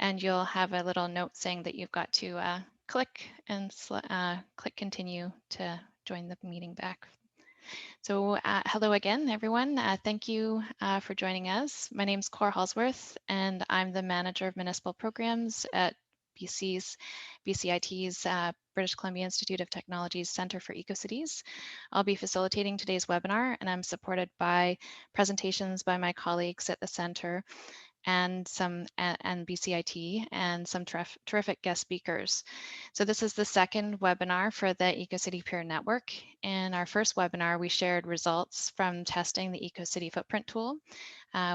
and you'll have a little note saying that you've got to click and click continue to join the meeting back. So hello again, everyone. Thank you for joining us. My name is Cora Hallsworth, and I'm the Manager of Municipal Programs at BCIT's British Columbia Institute of Technology's Centre for Ecocities. I'll be facilitating today's webinar, and I'm supported by presentations by my colleagues at the Centre and BCIT and some terrific guest speakers. So this is the second webinar for the Ecocity Peer Network. In our first webinar, we shared results from testing the Ecocity Footprint tool.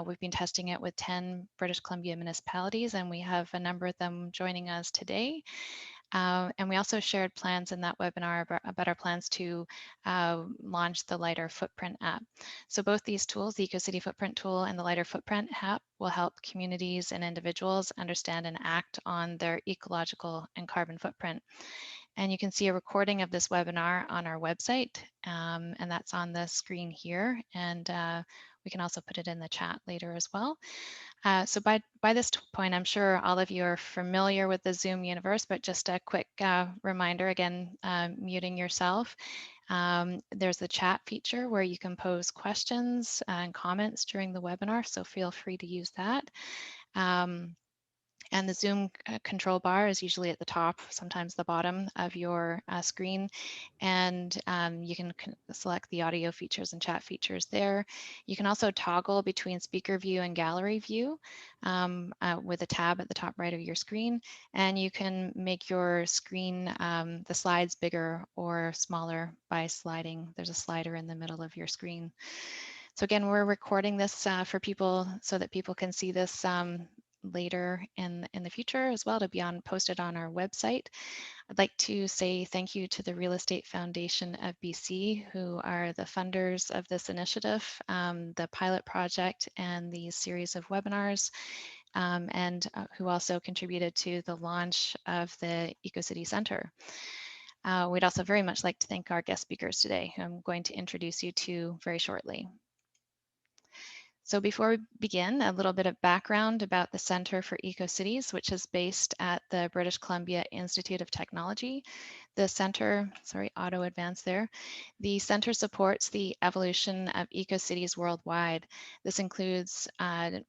We've been testing it with 10 British Columbia municipalities, and we have a number of them joining us today. And we also shared plans in that webinar about our plans to launch the Lighter Footprint app. So both these tools, the Ecocity Footprint tool and the Lighter Footprint app, will help communities and individuals understand and act on their ecological and carbon footprint. And you can see a recording of this webinar on our website, and that's on the screen here. And we can also put it in the chat later as well. So by this point, I'm sure all of you are familiar with the Zoom universe, but just a quick reminder, again, muting yourself. There's the chat feature where you can pose questions and comments during the webinar, so feel free to use that. And the Zoom control bar is usually at the top, sometimes the bottom of your screen. And you can select the audio features and chat features there. You can also toggle between speaker view and gallery view with a tab at the top right of your screen. And you can make your screen, the slides bigger or smaller by sliding. There's a slider in the middle of your screen. So again, we're recording this for people so that people can see this later in the future as well, to be posted on our website. I'd like to say thank you to the Real Estate Foundation of BC, who are the funders of this initiative, the pilot project, and the series of webinars, and who also contributed to the launch of the Ecocity Centre. We'd also very much like to thank our guest speakers today, who I'm going to introduce you to very shortly. So before we begin, a little bit of background about the Centre for Ecocities, which is based at the British Columbia Institute of Technology. The Centre, sorry, auto advance there. The Centre supports the evolution of ecocities worldwide. This includes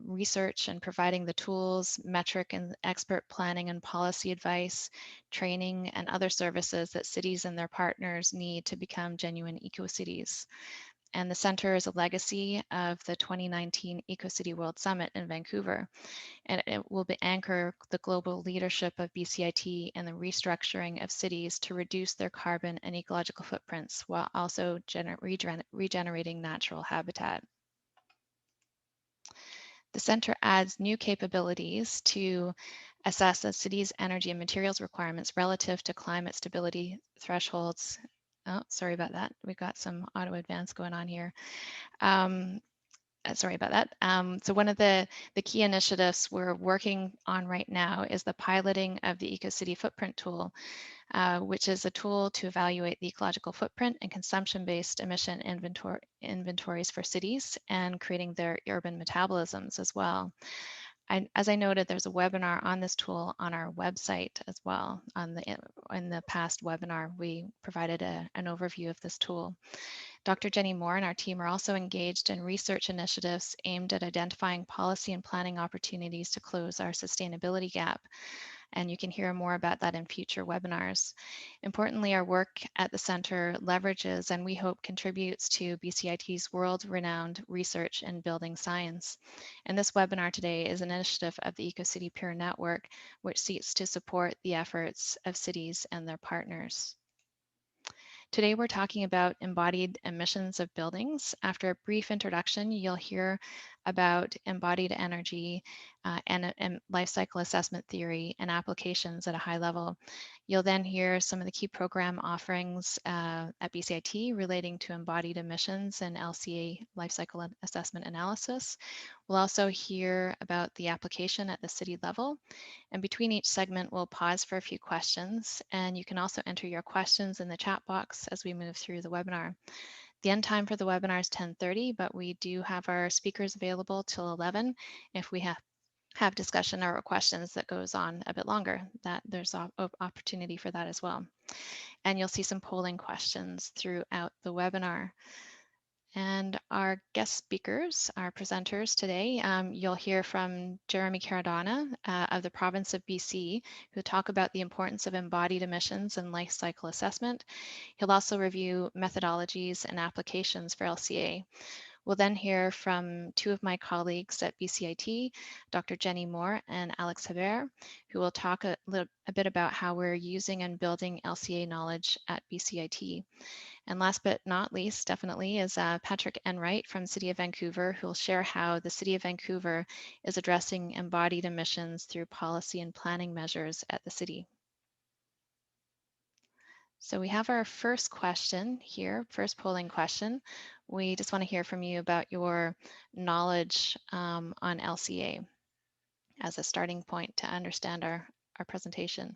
research and providing the tools, metric and expert planning and policy advice, training, and other services that cities and their partners need to become genuine ecocities. And the Centre is a legacy of the 2019 Ecocity World Summit in Vancouver. And it will anchor the global leadership of BCIT and the restructuring of cities to reduce their carbon and ecological footprints while also regenerating natural habitat. The Centre adds new capabilities to assess a city's energy and materials requirements relative to climate stability thresholds. Oh, sorry about that. We've got some auto advance going on here. Sorry about that. So one of the key initiatives we're working on right now is the piloting of the Ecocity Footprint tool, which is a tool to evaluate the ecological footprint and consumption-based emission inventories for cities and creating their urban metabolisms as well. As I noted, there's a webinar on this tool on our website as well. In the past webinar, we provided an overview of this tool. Dr. Jennie Moore and our team are also engaged in research initiatives aimed at identifying policy and planning opportunities to close our sustainability gap. And you can hear more about that in future webinars. Importantly, our work at the Centre leverages and we hope contributes to BCIT's world-renowned research in building science. And this webinar today is an initiative of the Ecocity Peer Network, which seeks to support the efforts of cities and their partners. Today, we're talking about embodied emissions of buildings. After a brief introduction, you'll hear about embodied energy and life cycle assessment theory and applications at a high level. You'll then hear some of the key program offerings at BCIT relating to embodied emissions and LCA life cycle assessment analysis. We'll also hear about the application at the city level. And between each segment, we'll pause for a few questions. And you can also enter your questions in the chat box as we move through the webinar. The end time for the webinar is 10:30, but we do have our speakers available till 11 if we have have discussion or questions that goes on a bit longer, that there's opportunity for that as well. And you'll see some polling questions throughout the webinar. And our guest speakers, our presenters today, you'll hear from Jeremy Caradonna of the province of BC, who talk about the importance of embodied emissions and life cycle assessment. He'll also review methodologies and applications for LCA. We'll then hear from two of my colleagues at BCIT, Dr. Jennie Moore and Alex Hebert, who will talk a bit about how we're using and building LCA knowledge at BCIT. And last but not least, definitely, is Patrick Enright from City of Vancouver, who will share how the City of Vancouver is addressing embodied emissions through policy and planning measures at the city. So we have our first question here, first polling question. We just want to hear from you about your knowledge on LCA as a starting point to understand our presentation.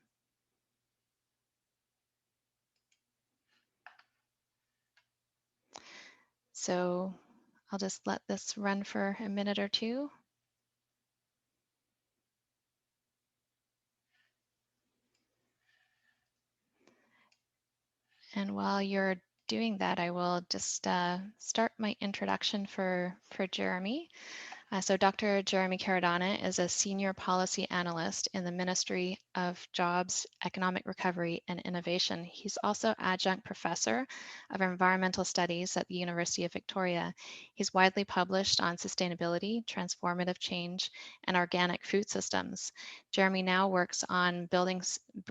So I'll just let this run for a minute or two. And while you're doing that, I will just start my introduction for Jeremy. So Dr. Jeremy Caradonna is a senior policy analyst in the Ministry of Jobs, Economic Recovery and Innovation. He's also adjunct professor of environmental studies at the University of Victoria. He's widely published on sustainability, transformative change, and organic food systems. Jeremy now works on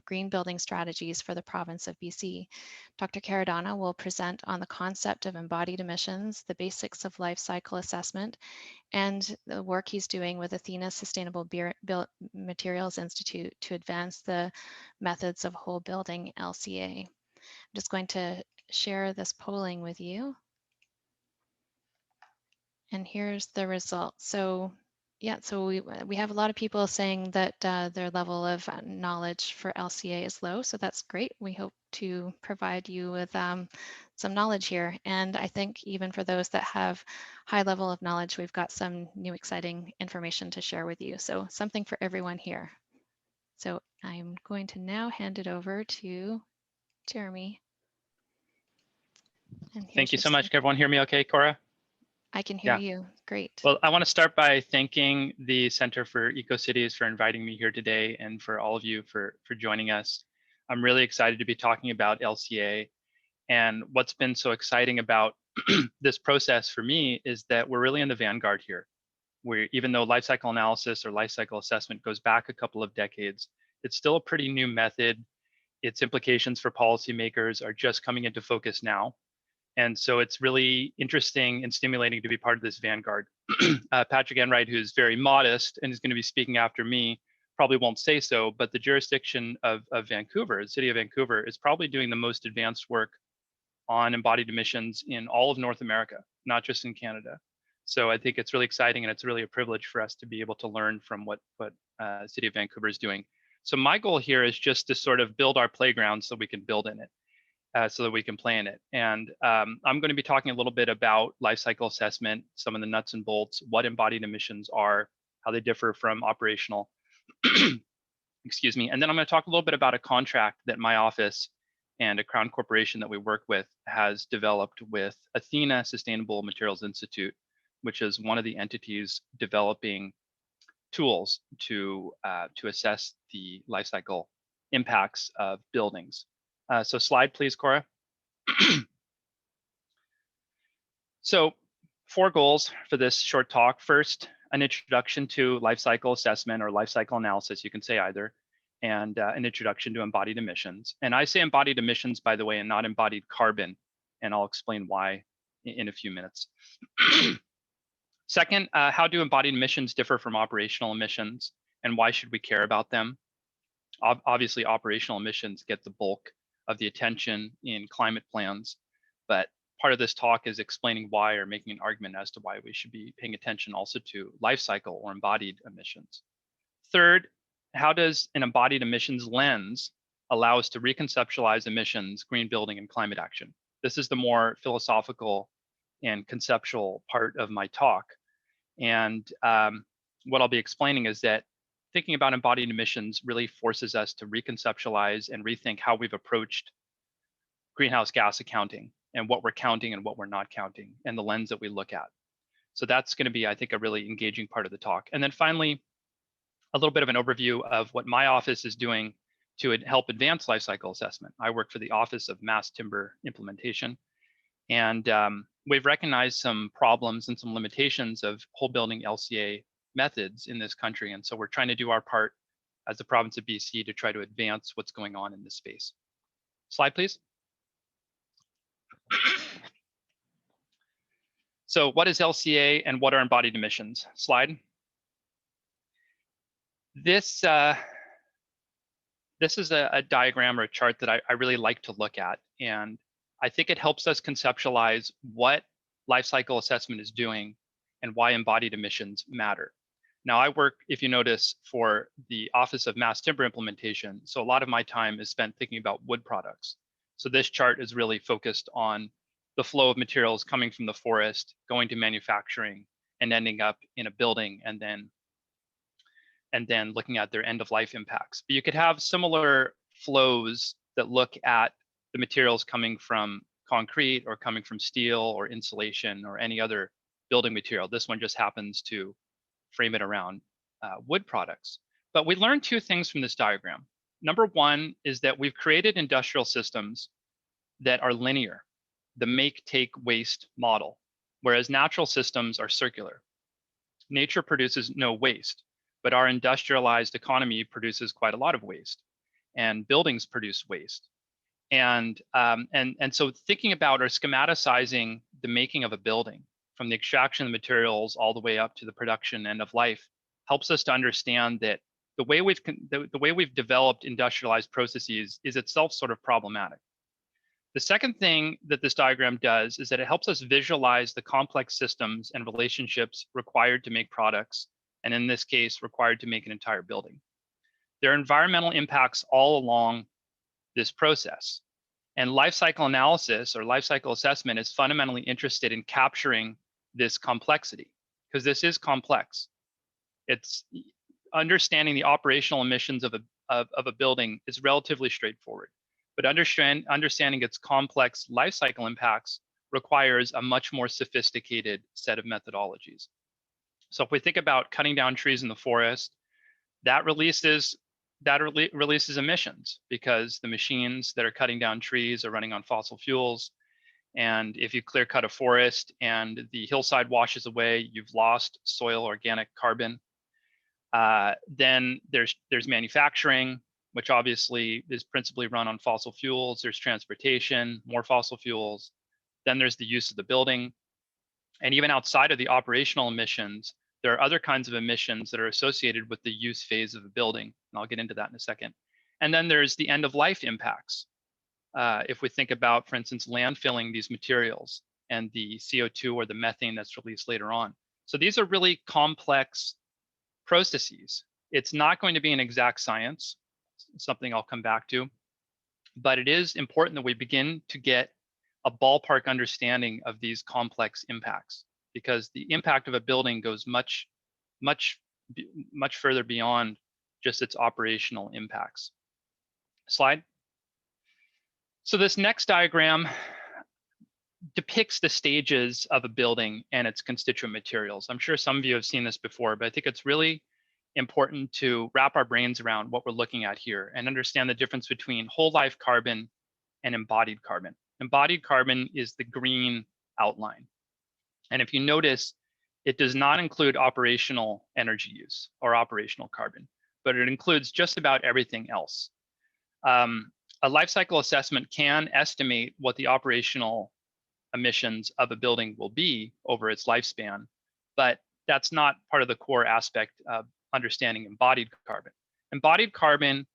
green building strategies for the province of BC. Dr. Caradonna will present on the concept of embodied emissions, the basics of life cycle assessment, and the work he's doing with Athena's Sustainable Materials Institute to advance the methods of whole building LCA. I'm just going to share this polling with you. And here's the result. So yeah, so we have a lot of people saying that their level of knowledge for LCA is low, so that's great. We hope to provide you with some knowledge here. And I think even for those that have high level of knowledge, we've got some new exciting information to share with you. So something for everyone here. So I'm going to now hand it over to Jeremy. And thank you so much. Can everyone hear me okay, Cora? I can hear you. Great. Well, I want to start by thanking the Center for Ecocities for inviting me here today and for all of you for joining us. I'm really excited to be talking about LCA. And what's been so exciting about this process for me is that we're really in the vanguard here. Even though life cycle analysis or life cycle assessment goes back a couple of decades, it's still a pretty new method. Its implications for policymakers are just coming into focus now. And so it's really interesting and stimulating to be part of this vanguard. Patrick Enright, who's very modest and is going to be speaking after me, probably won't say so, but the jurisdiction of Vancouver, the City of Vancouver, is probably doing the most advanced work on embodied emissions in all of North America, not just in Canada. So I think it's really exciting, and it's really a privilege for us to be able to learn from what City of Vancouver is doing. So my goal here is just to sort of build our playground so we can build in it. So that we can play in it. And I'm going to be talking a little bit about life cycle assessment, some of the nuts and bolts, what embodied emissions are, how they differ from operational. Excuse me. And then I'm going to talk a little bit about a contract that my office and a Crown corporation that we work with has developed with Athena Sustainable Materials Institute, which is one of the entities developing tools to assess the life cycle impacts of buildings. So slide, please, Cora. So 4 goals for this short talk. First, an introduction to life cycle assessment or life cycle analysis, you can say either, and an introduction to embodied emissions. And I say embodied emissions, by the way, and not embodied carbon, and I'll explain why in a few minutes. Second, how do embodied emissions differ from operational emissions, and why should we care about them? Obviously, operational emissions get the bulk of the attention in climate plans, but part of this talk is explaining why, or making an argument as to why we should be paying attention also to life cycle or embodied emissions. Third, how does an embodied emissions lens allow us to reconceptualize emissions, green building, and climate action? This is the more philosophical and conceptual part of my talk. And what I'll be explaining is that thinking about embodied emissions really forces us to reconceptualize and rethink how we've approached greenhouse gas accounting and what we're counting and what we're not counting and the lens that we look at. So that's going to be, I think, a really engaging part of the talk. And then finally, a little bit of an overview of what my office is doing to help advance life cycle assessment. I work for the Office of Mass Timber Implementation, and we've recognized some problems and some limitations of whole building LCA methods in this country. And so we're trying to do our part as the province of BC to try to advance what's going on in this space. Slide, please. So what is LCA and what are embodied emissions? Slide. This is a diagram or a chart that I really like to look at. And I think it helps us conceptualize what life cycle assessment is doing and why embodied emissions matter. Now I work, if you notice, for the Office of Mass Timber Implementation. So a lot of my time is spent thinking about wood products. So this chart is really focused on the flow of materials coming from the forest, going to manufacturing, and ending up in a building, and then looking at their end of life impacts. But you could have similar flows that look at the materials coming from concrete or coming from steel or insulation or any other building material. This one just happens to frame it around wood products. But we learned two things from this diagram. Number one is that we've created industrial systems that are linear, the make, take, waste model, whereas natural systems are circular. Nature produces no waste, but our industrialized economy produces quite a lot of waste, and buildings produce waste. And so thinking about or schematicizing the making of a building, from the extraction of materials all the way up to the production end of life, helps us to understand that the way we've developed industrialized processes is itself sort of problematic. The second thing that this diagram does is that it helps us visualize the complex systems and relationships required to make products, and in this case, required to make an entire building. There are environmental impacts all along this process. And life cycle analysis or life cycle assessment is fundamentally interested in capturing this complexity, because this is complex. It's understanding the operational emissions of a building is relatively straightforward, but understanding its complex life cycle impacts requires a much more sophisticated set of methodologies. So if we think about cutting down trees in the forest, that releases emissions because the machines that are cutting down trees are running on fossil fuels. And if you clear cut a forest and the hillside washes away, you've lost soil organic carbon. Then there's manufacturing, which obviously is principally run on fossil fuels. There's transportation, more fossil fuels. Then there's the use of the building. And even outside of the operational emissions, there are other kinds of emissions that are associated with the use phase of a building. And I'll get into that in a second. And then there's the end of life impacts. If we think about, for instance, landfilling these materials and the CO2 or the methane that's released later on. So these are really complex processes. It's not going to be an exact science, something I'll come back to, but it is important that we begin to get a ballpark understanding of these complex impacts, because the impact of a building goes much further beyond just its operational impacts. Slide. So this next diagram depicts the stages of a building and its constituent materials. I'm sure some of you have seen this before, but I think it's really important to wrap our brains around what we're looking at here and understand the difference between whole life carbon and embodied carbon. Embodied carbon is the green outline. And if you notice, it does not include operational energy use or operational carbon, but it includes just about everything else. A life cycle assessment can estimate what the operational emissions of a building will be over its lifespan, but that's not part of the core aspect of understanding embodied carbon. Embodied carbon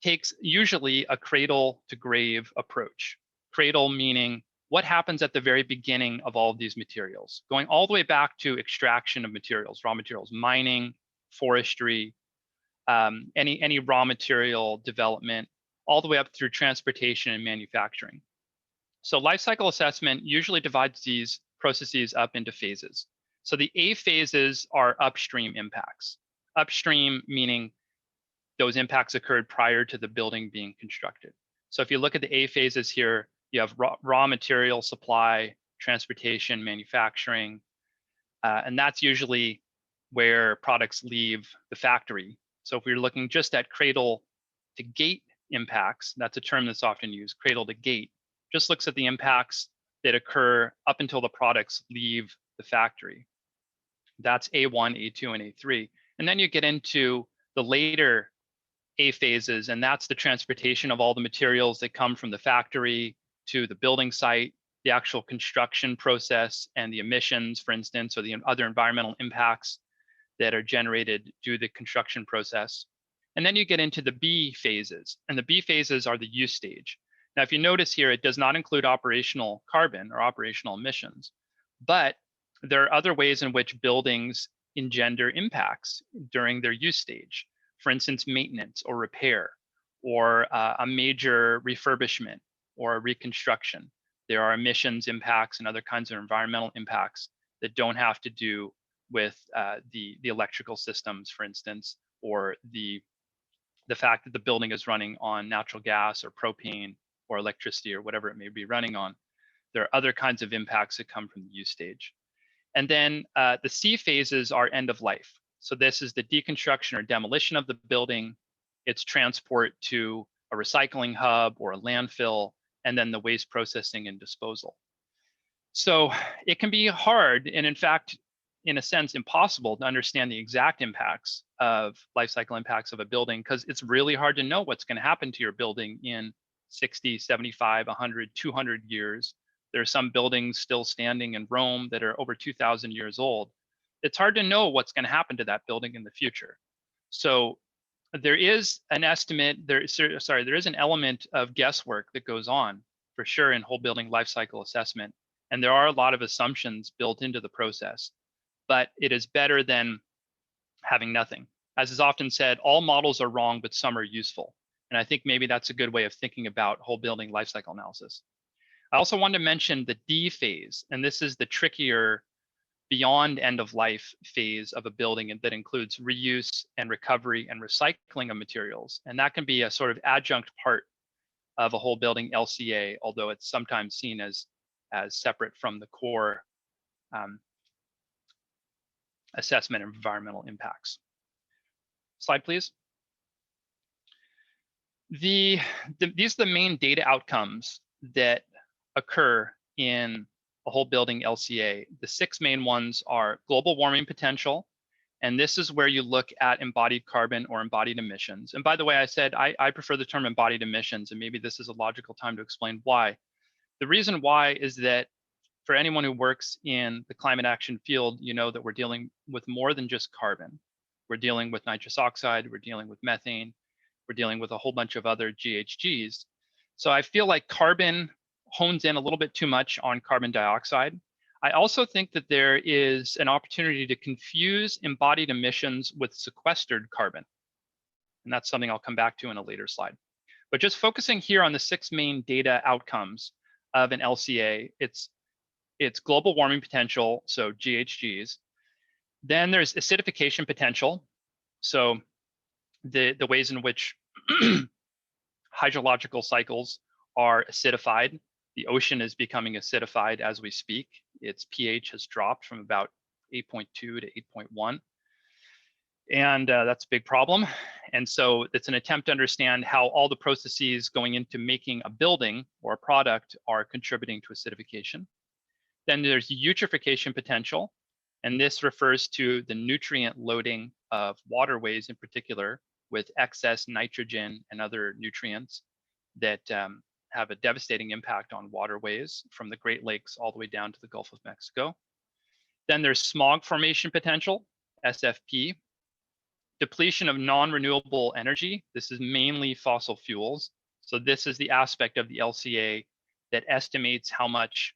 takes usually a cradle to grave approach. Cradle meaning what happens at the very beginning of all of these materials, going all the way back to extraction of materials, raw materials, mining, forestry, any raw material development, all the way up through transportation and manufacturing. So life cycle assessment usually divides these processes up into phases. So the A phases are upstream impacts. Upstream meaning those impacts occurred prior to the building being constructed. So if you look at the A phases here, you have raw material supply, transportation, manufacturing, and that's usually where products leave the factory. So if we're looking just at cradle to gate impacts, that's a term that's often used, cradle to gate, just looks at the impacts that occur up until the products leave the factory. That's A1, A2, and A3. And then you get into the later A phases, and that's the transportation of all the materials that come from the factory to the building site, the actual construction process, and the emissions, for instance, or the other environmental impacts that are generated due to the construction process. And then you get into the B phases, and the B phases are the use stage. Now, if you notice here, it does not include operational carbon or operational emissions, but there are other ways in which buildings engender impacts during their use stage. For instance, maintenance or repair, or a major refurbishment or a reconstruction. There are emissions impacts and other kinds of environmental impacts that don't have to do with the electrical systems, for instance, or the fact that the building is running on natural gas or propane or electricity or whatever it may be running on. There are other kinds of impacts that come from the use stage. And then the C phases are end of life. So this is the deconstruction or demolition of the building, its transport to a recycling hub or a landfill, and then the waste processing and disposal. So it can be hard, and in fact, in a sense, impossible to understand the exact impacts of life cycle impacts of a building, because it's really hard to know what's going to happen to your building in 60, 75, 100, 200 years. There are some buildings still standing in Rome that are over 2,000 years old. It's hard to know what's going to happen to that building in the future. So there is an estimate, there is an element of guesswork that goes on for sure in whole building life cycle assessment. And there are a lot of assumptions built into the process, but it is better than having nothing. As is often said, all models are wrong, but some are useful. And I think maybe that's a good way of thinking about whole building life cycle analysis. I also wanted to mention the D phase, and this is the trickier beyond end of life phase of a building, and that includes reuse and recovery and recycling of materials. And that can be a sort of adjunct part of a whole building LCA, although it's sometimes seen as separate from the core assessment of environmental impacts. Slide, please. These are the main data outcomes that occur in a whole building LCA. The 6 main ones are global warming potential, and this is where you look at embodied carbon or embodied emissions. And by the way, I said I prefer the term embodied emissions, and maybe this is a logical time to explain why. The reason why is that for anyone who works in the climate action field, you know that we're dealing with more than just carbon. We're dealing with nitrous oxide, we're dealing with methane, we're dealing with a whole bunch of other GHGs. So I feel like carbon hones in a little bit too much on carbon dioxide. I also think that there is an opportunity to confuse embodied emissions with sequestered carbon. And that's something I'll come back to in a later slide. But just focusing here on the 6 main data outcomes of an LCA, it's global warming potential, so GHGs. Then there's acidification potential, so the ways in which hydrological cycles are acidified. The ocean is becoming acidified as we speak. Its pH has dropped from about 8.2 to 8.1. And that's a big problem. And so it's an attempt to understand how all the processes going into making a building or a product are contributing to acidification. Then there's eutrophication potential, and this refers to the nutrient loading of waterways in particular with excess nitrogen and other nutrients that have a devastating impact on waterways from the Great Lakes all the way down to the Gulf of Mexico. Then there's smog formation potential, SFP, depletion of non-renewable energy. This is mainly fossil fuels. So this is the aspect of the LCA that estimates how much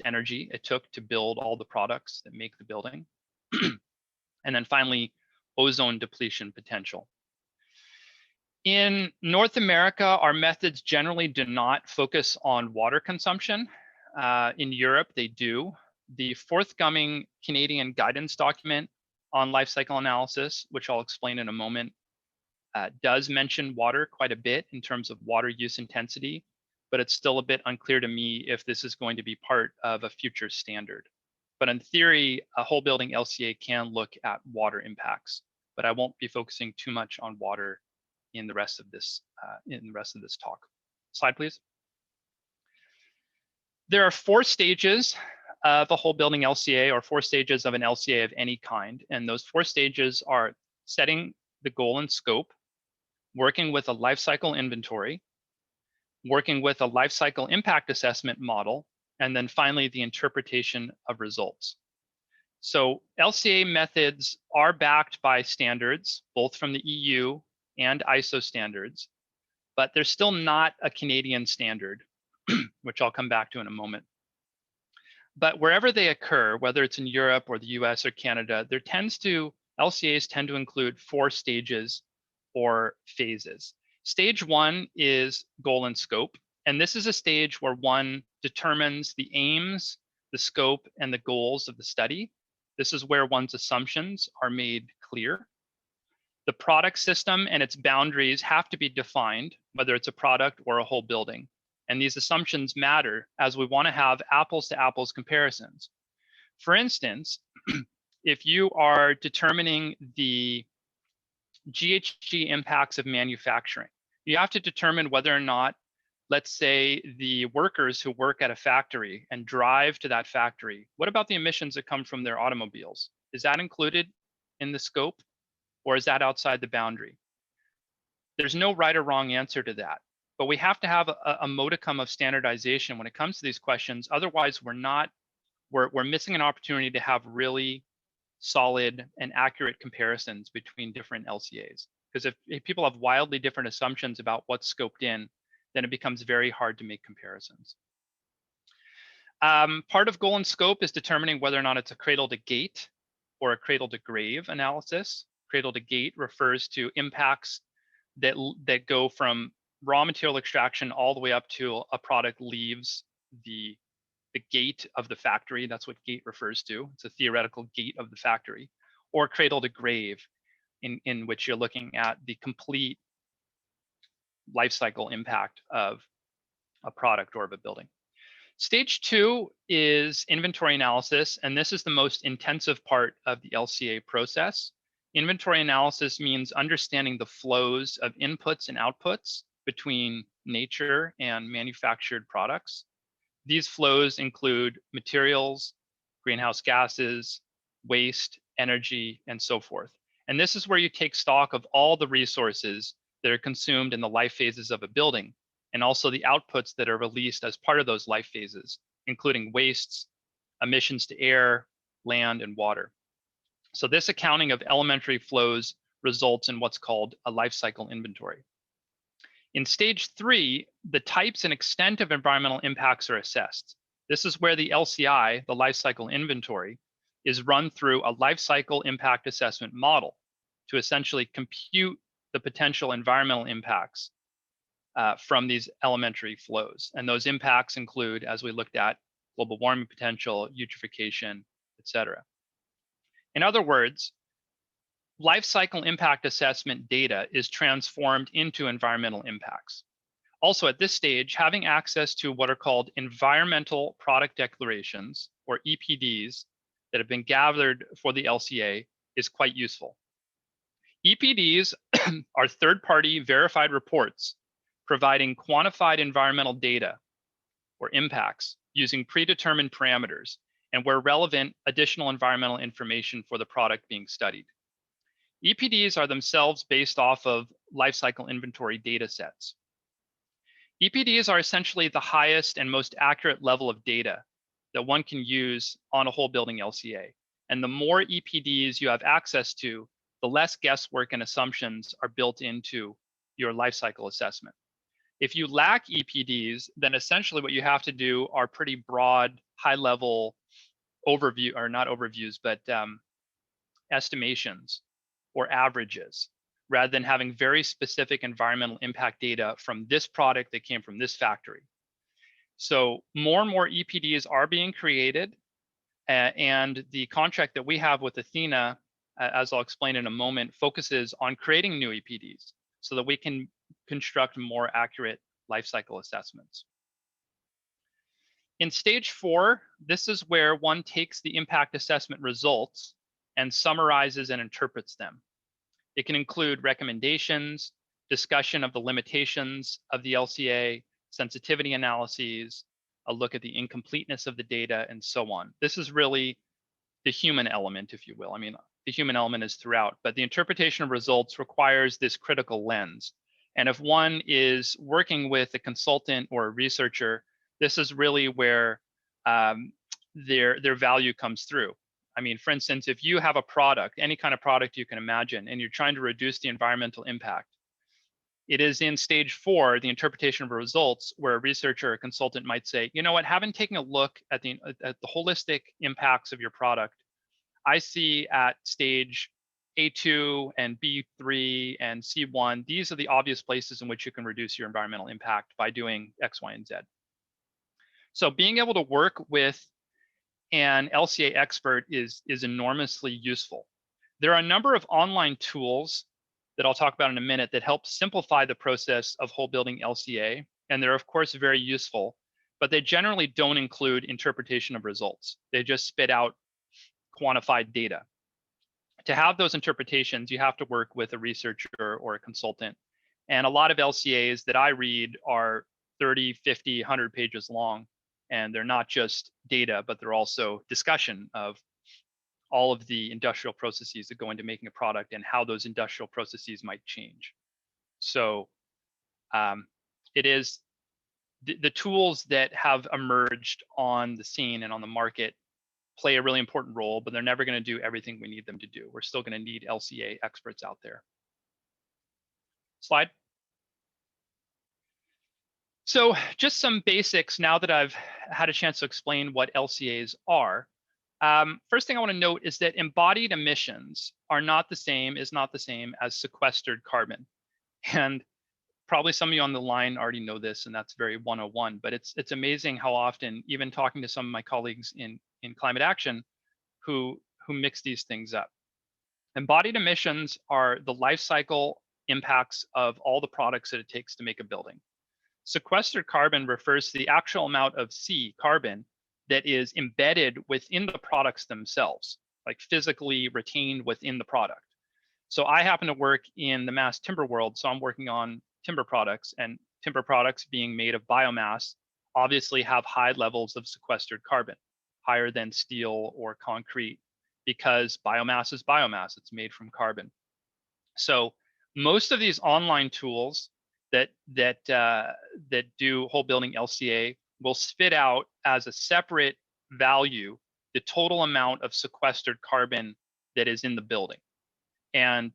energy it took to build all the products that make the building. And then finally, ozone depletion potential. In North America, our methods generally do not focus on water consumption. In Europe, they do, the forthcoming Canadian guidance document on life cycle analysis, which I'll explain in a moment, does mention water quite a bit in terms of water use intensity, but it's still a bit unclear to me if this is going to be part of a future standard. But in theory, a whole building LCA can look at water impacts, but I won't be focusing too much on water in the rest of this talk. Slide, please. There are 4 stages of a whole building LCA, or 4 stages of an LCA of any kind, and those 4 stages are setting the goal and scope, working with a life cycle inventory, working with a life cycle impact assessment model, and then finally the interpretation of results. So LCA methods are backed by standards, both from the EU and ISO standards, but they're still not a Canadian standard, which I'll come back to in a moment. But wherever they occur, whether it's in Europe or the US or Canada, LCAs tend to include 4 stages or phases. Stage 1 is goal and scope. And this is a stage where one determines the aims, the scope, and the goals of the study. This is where one's assumptions are made clear. The product system and its boundaries have to be defined, whether it's a product or a whole building. And these assumptions matter as we want to have apples to apples comparisons. For instance, if you are determining the GHG impacts of manufacturing, you have to determine whether or not, let's say, the workers who work at a factory and drive to that factory, what about the emissions that come from their automobiles? Is that included in the scope, or is that outside the boundary? There's no right or wrong answer to that, but we have to have a modicum of standardization when it comes to these questions. Otherwise, we're missing an opportunity to have really solid and accurate comparisons between different LCAs. Because if people have wildly different assumptions about what's scoped in, then it becomes very hard to make comparisons. Part of goal and scope is determining whether or not it's a cradle to gate or a cradle to grave analysis. Cradle to gate refers to impacts that go from raw material extraction all the way up to a product leaves the gate of the factory. That's what gate refers to. It's a theoretical gate of the factory. Or cradle to grave, in which you're looking at the complete life cycle impact of a product or of a building. Stage 2 is inventory analysis, and this is the most intensive part of the LCA process. Inventory analysis means understanding the flows of inputs and outputs between nature and manufactured products. These flows include materials, greenhouse gases, waste, energy, and so forth. And this is where you take stock of all the resources that are consumed in the life phases of a building, and also the outputs that are released as part of those life phases, including wastes, emissions to air, land, and water. So this accounting of elementary flows results in what's called a life cycle inventory. In stage 3, the types and extent of environmental impacts are assessed. This is where the LCI, the life cycle inventory, is run through a life cycle impact assessment model to essentially compute the potential environmental impacts from these elementary flows. And those impacts include, as we looked at, global warming potential, eutrophication, et cetera. In other words, life cycle impact assessment data is transformed into environmental impacts. Also at this stage, having access to what are called environmental product declarations, or EPDs, that have been gathered for the LCA is quite useful. EPDs are third-party verified reports providing quantified environmental data or impacts using predetermined parameters, and where relevant, additional environmental information for the product being studied. EPDs are themselves based off of life cycle inventory data sets. EPDs are essentially the highest and most accurate level of data that one can use on a whole building LCA. And the more EPDs you have access to, the less guesswork and assumptions are built into your life cycle assessment. If you lack EPDs, then essentially what you have to do are pretty broad, high-level overview, or not overviews, but estimations or averages, rather than having very specific environmental impact data from this product that came from this factory. So more and more EPDs are being created. And the contract that we have with Athena, as I'll explain in a moment, focuses on creating new EPDs so that we can construct more accurate life cycle assessments. In stage 4, this is where one takes the impact assessment results and summarizes and interprets them. It can include recommendations, discussion of the limitations of the LCA, sensitivity analyses, a look at the incompleteness of the data, and so on. This is really the human element, if you will. I mean, the human element is throughout, but the interpretation of results requires this critical lens. And if one is working with a consultant or a researcher, this is really where their value comes through. I mean, for instance, if you have a product, any kind of product you can imagine, and you're trying to reduce the environmental impact, it is in stage 4, the interpretation of results, where a researcher or a consultant might say, you know what, having taken a look at the holistic impacts of your product, I see at stage A2 and B3 and C1, these are the obvious places in which you can reduce your environmental impact by doing X, Y, and Z. So being able to work with an LCA expert is enormously useful. There are a number of online tools that I'll talk about in a minute that help simplify the process of whole building LCA, and they're of course very useful, but they generally don't include interpretation of results. They just spit out quantified data. To have those interpretations, you have to work with a researcher or a consultant. And a lot of LCAs that I read are 30, 50, 100 pages long, and they're not just data, but they're also discussion of all of the industrial processes that go into making a product and how those industrial processes might change. So it is the tools that have emerged on the scene and on the market play a really important role, but they're never going to do everything we need them to do. We're still going to need LCA experts out there. Slide. So just some basics now that I've had a chance to explain what LCAs are. First thing I want to note is that embodied emissions are not the same as sequestered carbon. And probably some of you on the line already know this, and that's very 101, but it's amazing how often, even talking to some of my colleagues in climate action who mix these things up. Embodied emissions are the life cycle impacts of all the products that it takes to make a building. Sequestered carbon refers to the actual amount of C, carbon, that is embedded within the products themselves, like physically retained within the product. So I happen to work in the mass timber world, so I'm working on timber products, and timber products being made of biomass obviously have high levels of sequestered carbon, higher than steel or concrete, because biomass is biomass, it's made from carbon. So most of these online tools that do whole building LCA will spit out as a separate value the total amount of sequestered carbon that is in the building. And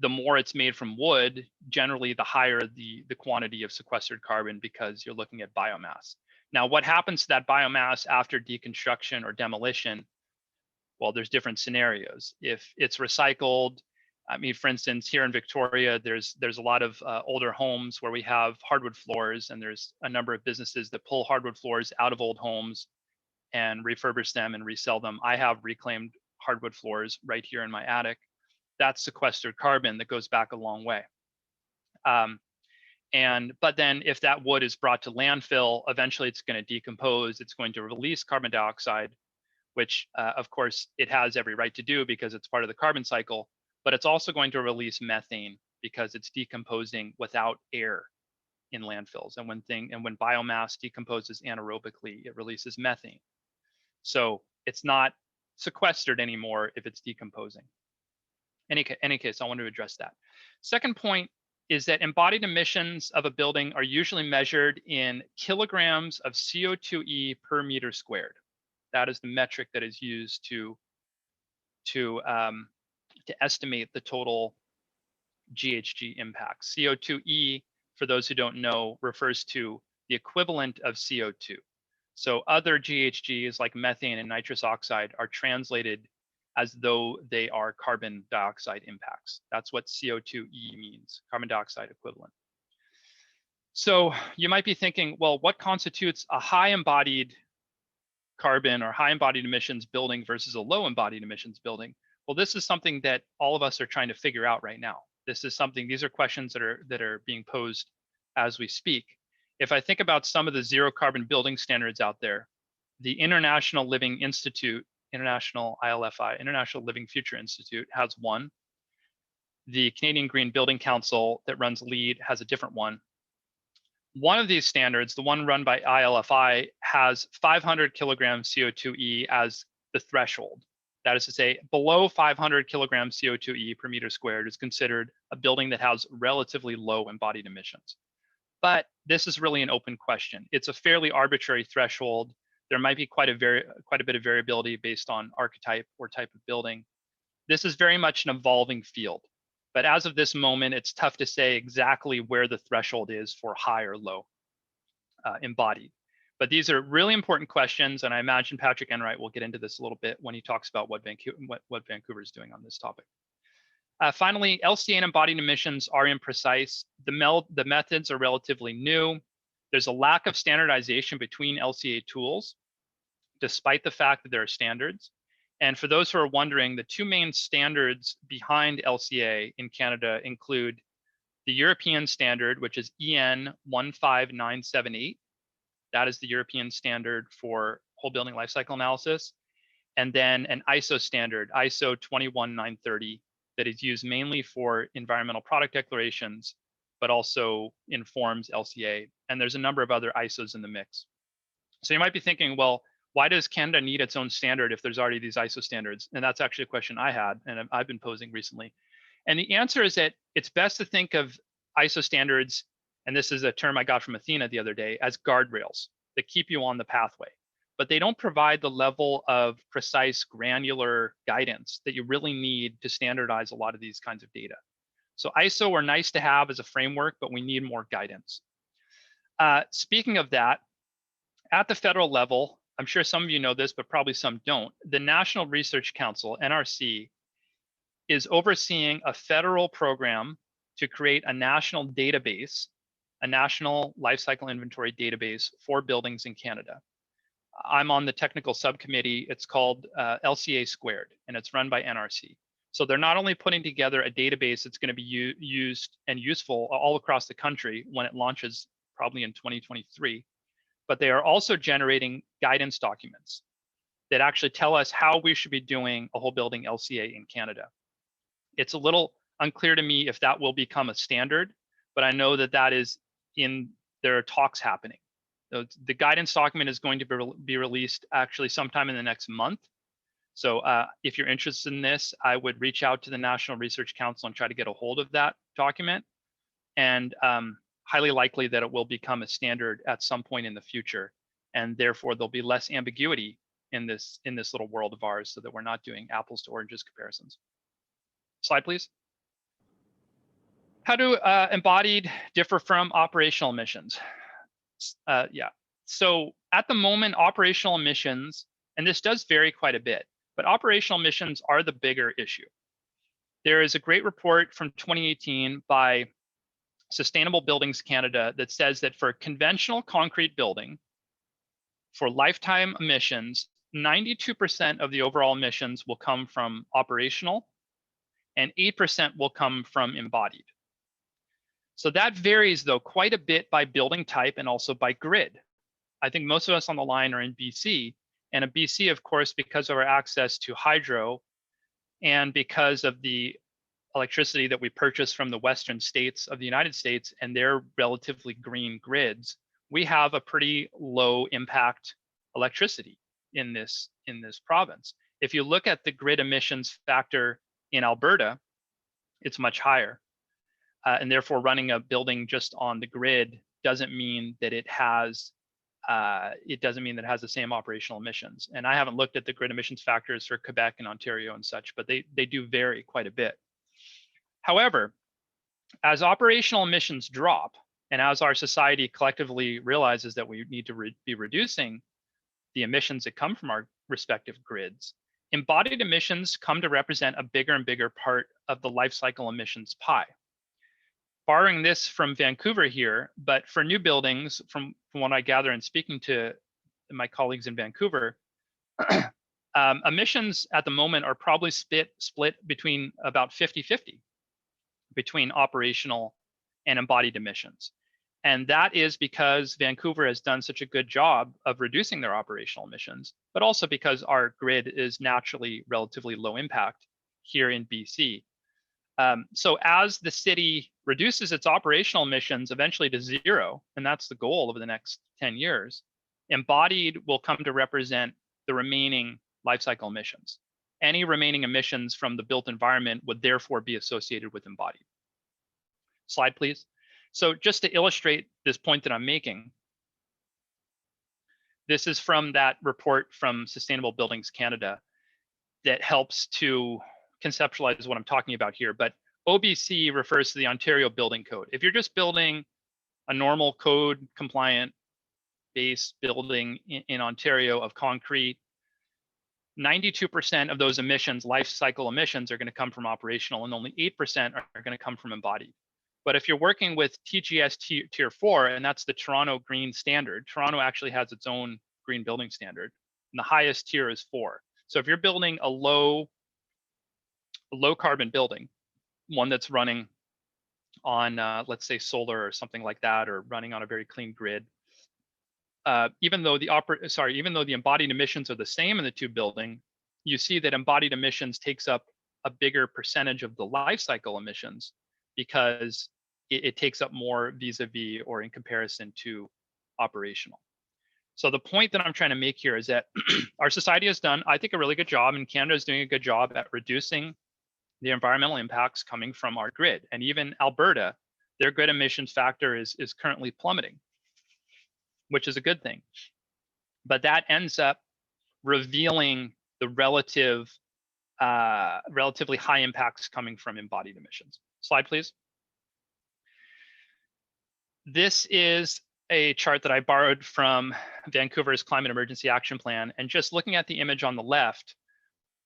the more it's made from wood, generally the higher the quantity of sequestered carbon, because you're looking at biomass. Now, what happens to that biomass after deconstruction or demolition? Well, there's different scenarios. If it's recycled, I mean, for instance, here in Victoria, there's a lot of older homes where we have hardwood floors, and there's a number of businesses that pull hardwood floors out of old homes and refurbish them and resell them. I have reclaimed hardwood floors right here in my attic. That's sequestered carbon that goes back a long way. But then if that wood is brought to landfill, eventually it's going to decompose. It's going to release carbon dioxide, which of course it has every right to do because it's part of the carbon cycle. But it's also going to release methane because it's decomposing without air in landfills. And when biomass decomposes anaerobically, it releases methane. So it's not sequestered anymore if it's decomposing. Any case, I want to address that. Second point is that embodied emissions of a building are usually measured in kilograms of CO2e per meter squared. That is the metric that is used to estimate the total GHG impact. CO2e, for those who don't know, refers to the equivalent of CO2. So other GHGs like methane and nitrous oxide are translated as though they are carbon dioxide impacts. That's what CO2e means, carbon dioxide equivalent. So you might be thinking, well, what constitutes a high embodied carbon or high embodied emissions building versus a low embodied emissions building? Well, this is something that all of us are trying to figure out right now. These are questions that are being posed as we speak. If I think about some of the zero carbon building standards out there, the International Living Institute, International ILFI, International Living Future Institute, has one. The Canadian Green Building Council that runs LEED has a different one. One of these standards, the one run by ILFI, has 500 kilograms CO2e as the threshold. That is to say, below 500 kilograms CO2e per meter squared is considered a building that has relatively low embodied emissions. But this is really an open question. It's a fairly arbitrary threshold. There might be quite a bit of variability based on archetype or type of building. This is very much an evolving field. But as of this moment, it's tough to say exactly where the threshold is for high or low embodied. But these are really important questions, and I imagine Patrick Enright will get into this a little bit when he talks about what Vancouver is doing on this topic. Finally, LCA and embodied emissions are imprecise. The methods are relatively new. There's a lack of standardization between LCA tools, despite the fact that there are standards. And for those who are wondering, the two main standards behind LCA in Canada include the European standard, which is EN 15978. That is the European standard for whole building life cycle analysis. And then an ISO standard, ISO 21930, that is used mainly for environmental product declarations, but also informs LCA. And there's a number of other ISOs in the mix. So you might be thinking, well, why does Canada need its own standard if there's already these ISO standards? And that's actually a question I had and I've been posing recently. And the answer is that it's best to think of ISO standards, and this is a term I got from Athena the other day, as guardrails that keep you on the pathway. But they don't provide the level of precise, granular guidance that you really need to standardize a lot of these kinds of data. So ISO are nice to have as a framework, but we need more guidance. Speaking of that, at the federal level, I'm sure some of you know this, but probably some don't, the National Research Council, NRC, is overseeing a federal program to create a national database, a national life cycle inventory database for buildings in Canada. I'm on the technical subcommittee. It's called LCA Squared, and it's run by NRC. So they're not only putting together a database that's going to be used and useful all across the country when it launches probably in 2023, but they are also generating guidance documents that actually tell us how we should be doing a whole building LCA in Canada. It's a little unclear to me if that will become a standard, but I know that there are talks happening. The guidance document is going to be released actually sometime in the next month. So if you're interested in this, I would reach out to the National Research Council and try to get a hold of that document. And highly likely that it will become a standard at some point in the future. And therefore there'll be less ambiguity in this little world of ours so that we're not doing apples to oranges comparisons. Slide, please. How do embodied differ from operational emissions? Yeah, so at the moment, operational emissions, and this does vary quite a bit, but operational emissions are the bigger issue. There is a great report from 2018 by Sustainable Buildings Canada that says that for a conventional concrete building, for lifetime emissions, 92% of the overall emissions will come from operational and 8% will come from embodied. So that varies though quite a bit by building type and also by grid. I think most of us on the line are in BC, and in BC, of course, because of our access to hydro and because of the electricity that we purchase from the western states of the United States and their relatively green grids, we have a pretty low impact electricity in this province. If you look at the grid emissions factor in Alberta, it's much higher. And therefore running a building just on the grid doesn't mean that it has the same operational emissions. And I haven't looked at the grid emissions factors for Quebec and Ontario and such, but they do vary quite a bit. However, as operational emissions drop, and as our society collectively realizes that we need to be reducing the emissions that come from our respective grids, embodied emissions come to represent a bigger and bigger part of the life cycle emissions pie. Borrowing this from Vancouver here, but for new buildings, from what I gather and speaking to my colleagues in Vancouver, Emissions at the moment are probably split between about 50-50 between operational and embodied emissions. And that is because Vancouver has done such a good job of reducing their operational emissions, but also because our grid is naturally relatively low impact here in BC. So as the city reduces its operational emissions eventually to zero, and that's the goal over the next 10 years, embodied will come to represent the remaining life cycle emissions. Any remaining emissions from the built environment would therefore be associated with embodied. Slide, please. So just to illustrate this point that I'm making, this is from that report from Sustainable Buildings Canada that helps to conceptualize what I'm talking about here. But OBC refers to the Ontario Building Code. If you're just building a normal code compliant base building in Ontario of concrete, 92% of those emissions, life cycle emissions, are going to come from operational, and only 8% are going to come from embodied. But if you're working with TGS Tier 4, and that's the Toronto Green Standard, Toronto actually has its own green building standard, and the highest tier is 4. So if you're building a low carbon building, one that's running on, let's say, solar or something like that, or running on a very clean grid, even though the embodied emissions are the same in the two buildings, you see that embodied emissions takes up a bigger percentage of the life cycle emissions because it takes up more vis-a-vis or in comparison to operational. So the point that I'm trying to make here is that our society has done, I think, a really good job, and Canada is doing a good job at reducing the environmental impacts coming from our grid. And even Alberta, their grid emissions factor is currently plummeting, which is a good thing. But that ends up revealing the relatively high impacts coming from embodied emissions. Slide, please. This is a chart that I borrowed from Vancouver's Climate Emergency Action Plan. And just looking at the image on the left,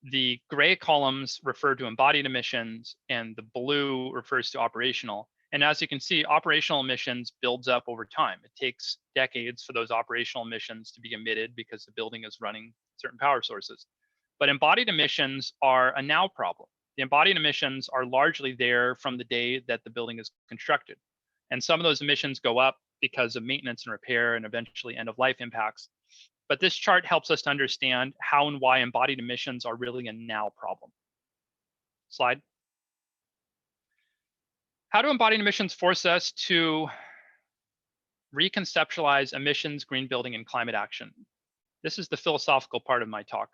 the gray columns refer to embodied emissions and the blue refers to operational. And as you can see, operational emissions builds up over time. It takes decades for those operational emissions to be emitted because the building is running certain power sources. But embodied emissions are a now problem. The embodied emissions are largely there from the day that the building is constructed. And some of those emissions go up because of maintenance and repair and eventually end of life impacts. But this chart helps us to understand how and why embodied emissions are really a now problem. Slide. How do embodied emissions force us to reconceptualize emissions, green building, and climate action? This is the philosophical part of my talk.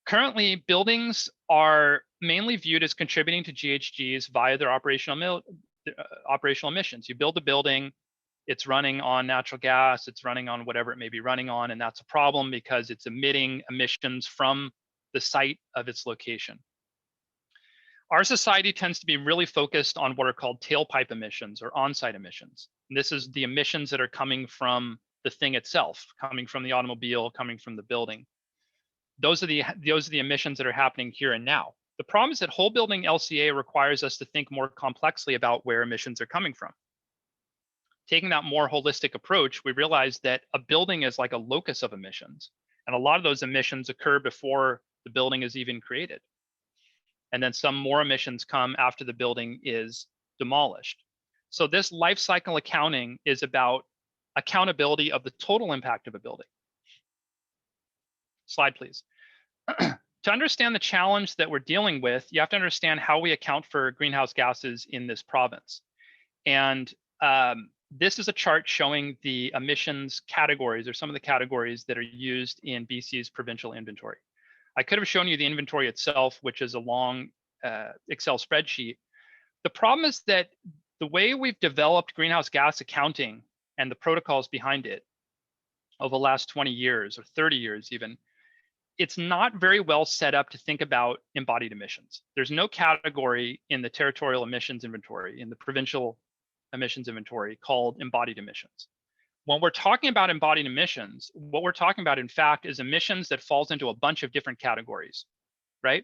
Currently, buildings are mainly viewed as contributing to GHGs via their operational emissions. You build a building, it's running on natural gas, it's running on whatever it may be running on, and that's a problem because it's emitting emissions from the site of its location. Our society tends to be really focused on what are called tailpipe emissions or on-site emissions. And this is the emissions that are coming from the thing itself, coming from the automobile, coming from the building. Those are the emissions that are happening here and now. The problem is that whole building LCA requires us to think more complexly about where emissions are coming from. Taking that more holistic approach, we realize that a building is like a locus of emissions. And a lot of those emissions occur before the building is even created. And then some more emissions come after the building is demolished. So this life cycle accounting is about accountability of the total impact of a building. Slide, please. To understand the challenge that we're dealing with, you have to understand how we account for greenhouse gases in this province. And this is a chart showing the emissions categories, or some of the categories that are used in BC's provincial inventory. I could have shown you the inventory itself, which is a long Excel spreadsheet. The problem is that the way we've developed greenhouse gas accounting and the protocols behind it over the last 20 years or 30 years even, it's not very well set up to think about embodied emissions. There's no category in the territorial emissions inventory, in the provincial emissions inventory, called embodied emissions. When we're talking about embodied emissions, what we're talking about, in fact, is emissions that falls into a bunch of different categories, right?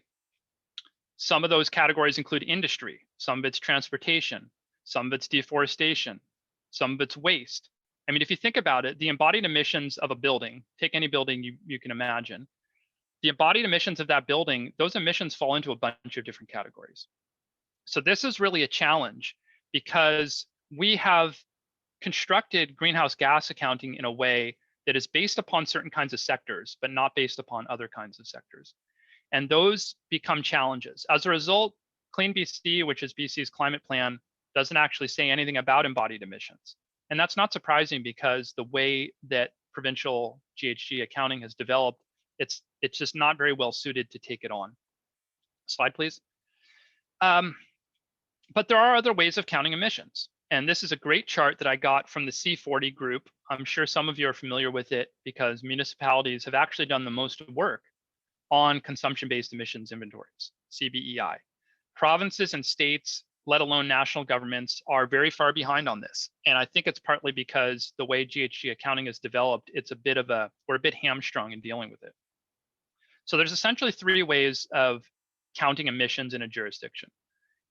Some of those categories include industry, some of it's transportation, some of it's deforestation, some of it's waste. I mean, if you think about it, the embodied emissions of a building, take any building you can imagine, the embodied emissions of that building, those emissions fall into a bunch of different categories. So this is really a challenge because we have constructed greenhouse gas accounting in a way that is based upon certain kinds of sectors, but not based upon other kinds of sectors. And those become challenges. As a result, Clean BC, which is BC's climate plan, doesn't actually say anything about embodied emissions. And that's not surprising because the way that provincial GHG accounting has developed, it's just not very well suited to take it on. Slide, please. But there are other ways of counting emissions. And this is a great chart that I got from the C40 group. I'm sure some of you are familiar with it because municipalities have actually done the most work on consumption-based emissions inventories, CBEI. Provinces and states, let alone national governments, are very far behind on this. And I think it's partly because the way GHG accounting is developed, we're a bit hamstrung in dealing with it. So there's essentially three ways of counting emissions in a jurisdiction.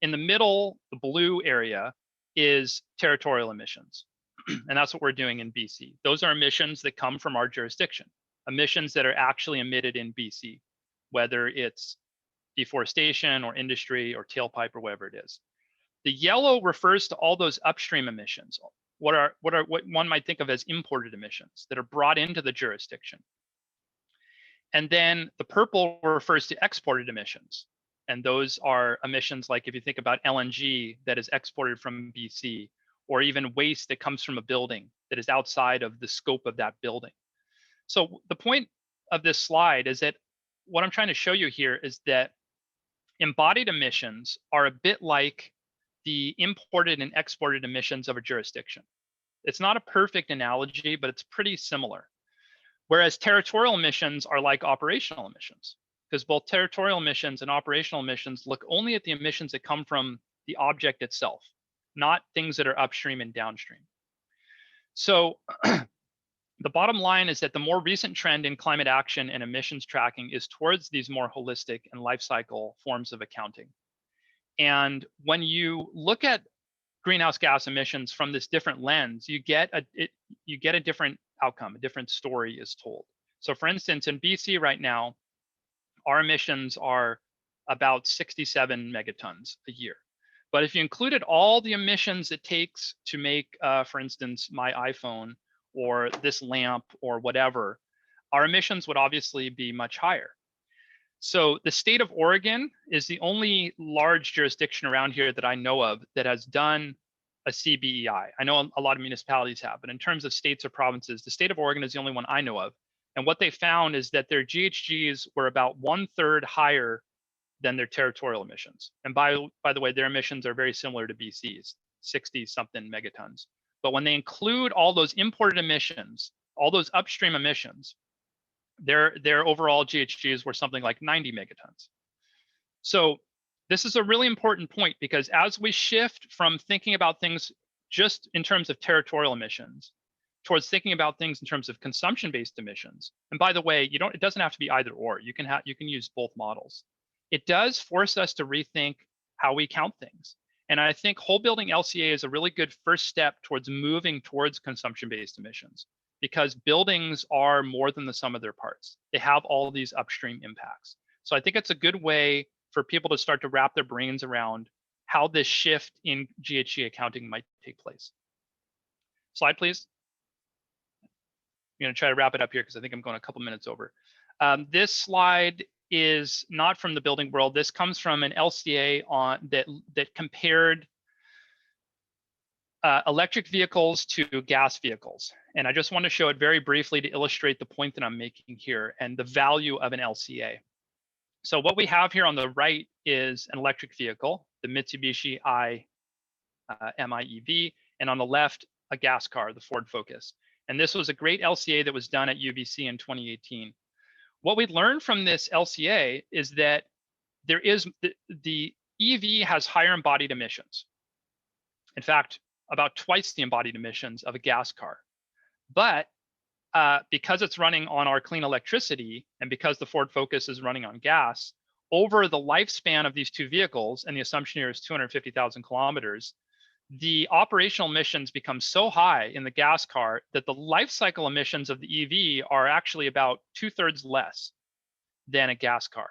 In the middle, the blue area is territorial emissions. And that's what we're doing in BC. Those are emissions that come from our jurisdiction, emissions that are actually emitted in BC, whether it's deforestation or industry or tailpipe or whatever it is. The yellow refers to all those upstream emissions, what one might think of as imported emissions that are brought into the jurisdiction. And then the purple refers to exported emissions. And those are emissions like if you think about LNG that is exported from BC, or even waste that comes from a building that is outside of the scope of that building. So the point of this slide is that what I'm trying to show you here is that embodied emissions are a bit like the imported and exported emissions of a jurisdiction. It's not a perfect analogy, but it's pretty similar. Whereas territorial emissions are like operational emissions, because both territorial emissions and operational emissions look only at the emissions that come from the object itself, not things that are upstream and downstream. So the bottom line is that the more recent trend in climate action and emissions tracking is towards these more holistic and life cycle forms of accounting. And when you look at greenhouse gas emissions from this different lens, you get a different outcome, a different story is told. So for instance, in BC right now, our emissions are about 67 megatons a year. But if you included all the emissions it takes to make, for instance, my iPhone or this lamp or whatever, our emissions would obviously be much higher. So the state of Oregon is the only large jurisdiction around here that I know of that has done a CBEI. I know a lot of municipalities have, but in terms of states or provinces, the state of Oregon is the only one I know of. And what they found is that their GHGs were about 1/3 higher than their territorial emissions. And by the way, their emissions are very similar to BC's, 60-something megatons. But when they include all those imported emissions, all those upstream emissions, their overall GHGs were something like 90 megatons. So this is a really important point because as we shift from thinking about things just in terms of territorial emissions towards thinking about things in terms of consumption-based emissions, and by the way, it doesn't have to be either or. You can use both models. It does force us to rethink how we count things. And I think whole building LCA is a really good first step towards moving towards consumption-based emissions, because buildings are more than the sum of their parts. They have all these upstream impacts. So I think it's a good way for people to start to wrap their brains around how this shift in GHG accounting might take place. Slide, please. I'm going to try to wrap it up here because I think I'm going a couple minutes over. This slide is not from the building world. This comes from an LCA that compared electric vehicles to gas vehicles. And I just want to show it very briefly to illustrate the point that I'm making here and the value of an LCA. So what we have here on the right is an electric vehicle, the Mitsubishi MIEV, and on the left, a gas car, the Ford Focus. And this was a great LCA that was done at UBC in 2018. What we learned from this LCA is that the EV has higher embodied emissions. In fact, about twice the embodied emissions of a gas car. But because it's running on our clean electricity, and because the Ford Focus is running on gas, over the lifespan of these two vehicles, and the assumption here is 250,000 kilometers, the operational emissions become so high in the gas car that the life cycle emissions of the EV are actually about 2/3 less. than a gas car.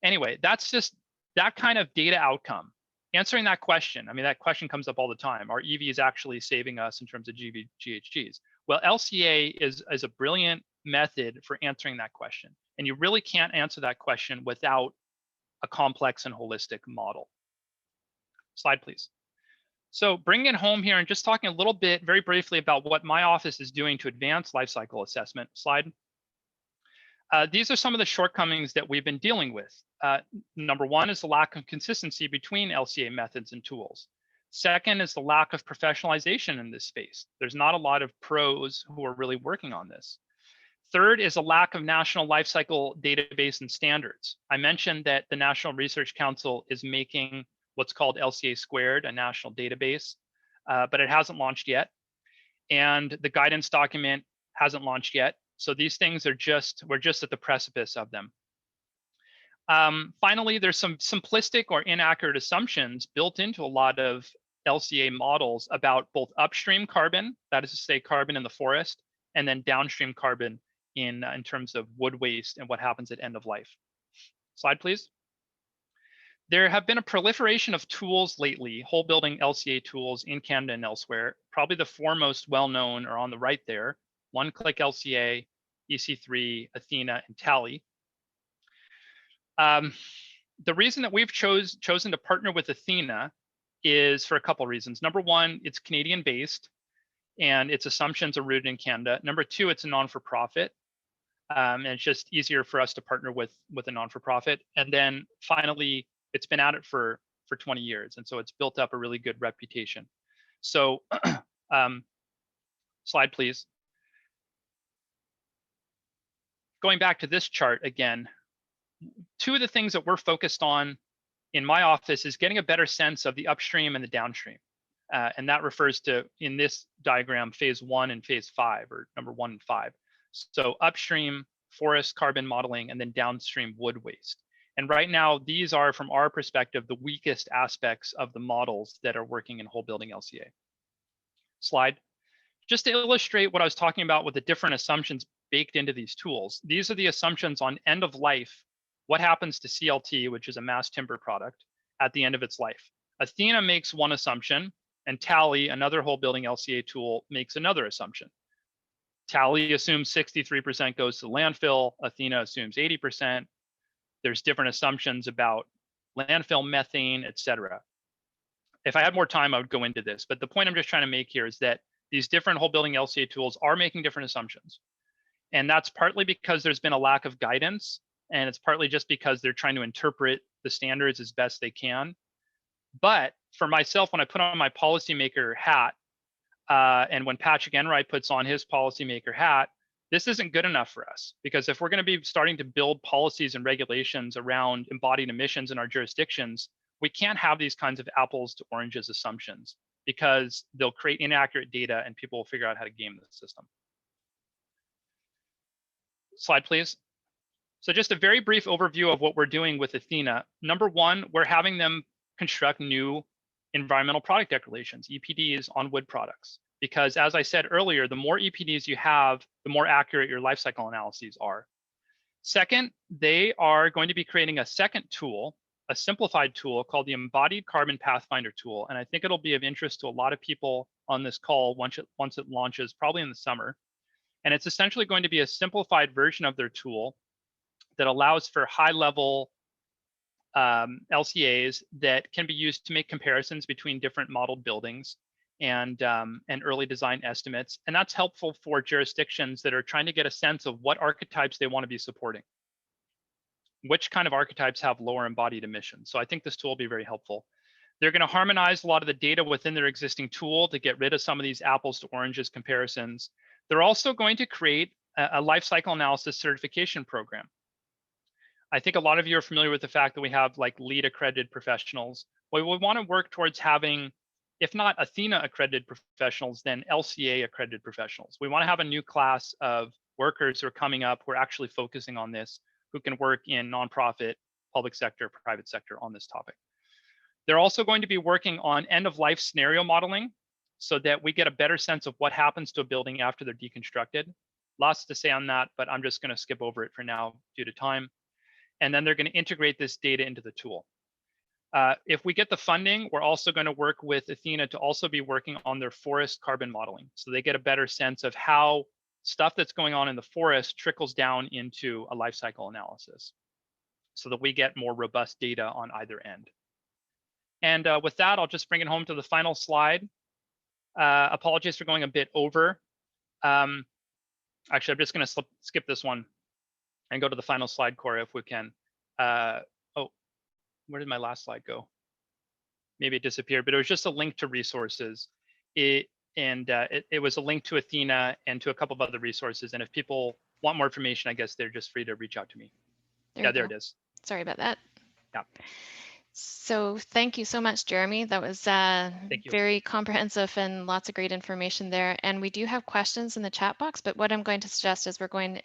Anyway, that's just that kind of data outcome. Answering that question, I mean, that question comes up all the time. Are EVs actually saving us in terms of GHGs? Well, LCA is a brilliant method for answering that question. And you really can't answer that question without a complex and holistic model. Slide, please. So bringing it home here and just talking a little bit very briefly about what my office is doing to advance life cycle assessment. Slide. These are some of the shortcomings that we've been dealing with. Number one is the lack of consistency between LCA methods and tools. Second is the lack of professionalization in this space. There's not a lot of pros who are really working on this. Third is a lack of national life cycle database and standards. I mentioned that the National Research Council is making what's called LCA Squared, a national database, but it hasn't launched yet. And the guidance document hasn't launched yet. So these things are we're just at the precipice of them. Finally, there's some simplistic or inaccurate assumptions built into a lot of LCA models about both upstream carbon, that is to say carbon in the forest, and then downstream carbon in terms of wood waste and what happens at end of life. Slide, please. There have been a proliferation of tools lately, whole building LCA tools in Canada and elsewhere. Probably the four most well-known are on the right there: One-Click LCA, EC3, Athena, and Tally. The reason that we've chosen to partner with Athena is for a couple reasons. Number one, it's Canadian-based, and its assumptions are rooted in Canada. Number two, it's a non-for-profit, and it's just easier for us to partner with a non-for-profit. And then finally, it's been at it for 20 years, and so it's built up a really good reputation. So, slide, please. Going back to this chart again, two of the things that we're focused on in my office is getting a better sense of the upstream and the downstream. And that refers to, in this diagram, phase 1 and phase 5, or number 1 and 5. So upstream forest carbon modeling, and then downstream wood waste. And right now, these are, from our perspective, the weakest aspects of the models that are working in whole building LCA. Slide. Just to illustrate what I was talking about with the different assumptions baked into these tools, these are the assumptions on end of life. What happens to CLT, which is a mass timber product, at the end of its life? Athena makes one assumption, and Tally, another whole building LCA tool, makes another assumption. Tally assumes 63% goes to landfill. Athena assumes 80%. There's different assumptions about landfill methane, et cetera. If I had more time, I would go into this. But the point I'm just trying to make here is that these different whole building LCA tools are making different assumptions. And that's partly because there's been a lack of guidance, and it's partly just because they're trying to interpret the standards as best they can. But for myself, when I put on my policymaker hat, and when Patrick Enright puts on his policymaker hat, this isn't good enough for us, because if we're going to be starting to build policies and regulations around embodied emissions in our jurisdictions, we can't have these kinds of apples to oranges assumptions, because they'll create inaccurate data and people will figure out how to game the system. Slide, please. So just a very brief overview of what we're doing with Athena. Number one, we're having them construct new environmental product declarations, EPDs, on wood products. Because as I said earlier, the more EPDs you have, the more accurate your life cycle analyses are. Second, they are going to be creating a second tool, a simplified tool called the Embodied Carbon Pathfinder tool. And I think it'll be of interest to a lot of people on this call once it launches, probably in the summer. And it's essentially going to be a simplified version of their tool that allows for high-level LCAs that can be used to make comparisons between different modeled buildings and early design estimates. And that's helpful for jurisdictions that are trying to get a sense of what archetypes they want to be supporting. Which kind of archetypes have lower embodied emissions? So I think this tool will be very helpful. They're going to harmonize a lot of the data within their existing tool to get rid of some of these apples to oranges comparisons. They're also going to create a life cycle analysis certification program. I think a lot of you are familiar with the fact that we have like LEED accredited professionals. Well, we want to work towards having, if not Athena accredited professionals, then LCA accredited professionals. We want to have a new class of workers who are coming up who are actually focusing on this, who can work in nonprofit, public sector, private sector on this topic. They're also going to be working on end of life scenario modeling so that we get a better sense of what happens to a building after they're deconstructed. lots to say on that, but I'm just going to skip over it for now due to time. And then they're going to integrate this data into the tool. If we get the funding, we're also going to work with Athena to also be working on their forest carbon modeling, so they get a better sense of how stuff that's going on in the forest trickles down into a life cycle analysis, so that we get more robust data on either end. And with that, I'll just bring it home to the final slide. Apologies for going a bit over. Actually, I'm just going to skip this one and go to the final slide, Cora, if we can. Oh, where did my last slide go? Maybe it disappeared, but it was just a link to resources. It was a link to Athena and to a couple of other resources. And if people want more information, I guess they're just free to reach out to me. There it is. Sorry about that. Yeah. So thank you so much, Jeremy. That was very comprehensive and lots of great information there. And we do have questions in the chat box, but what I'm going to suggest is we're going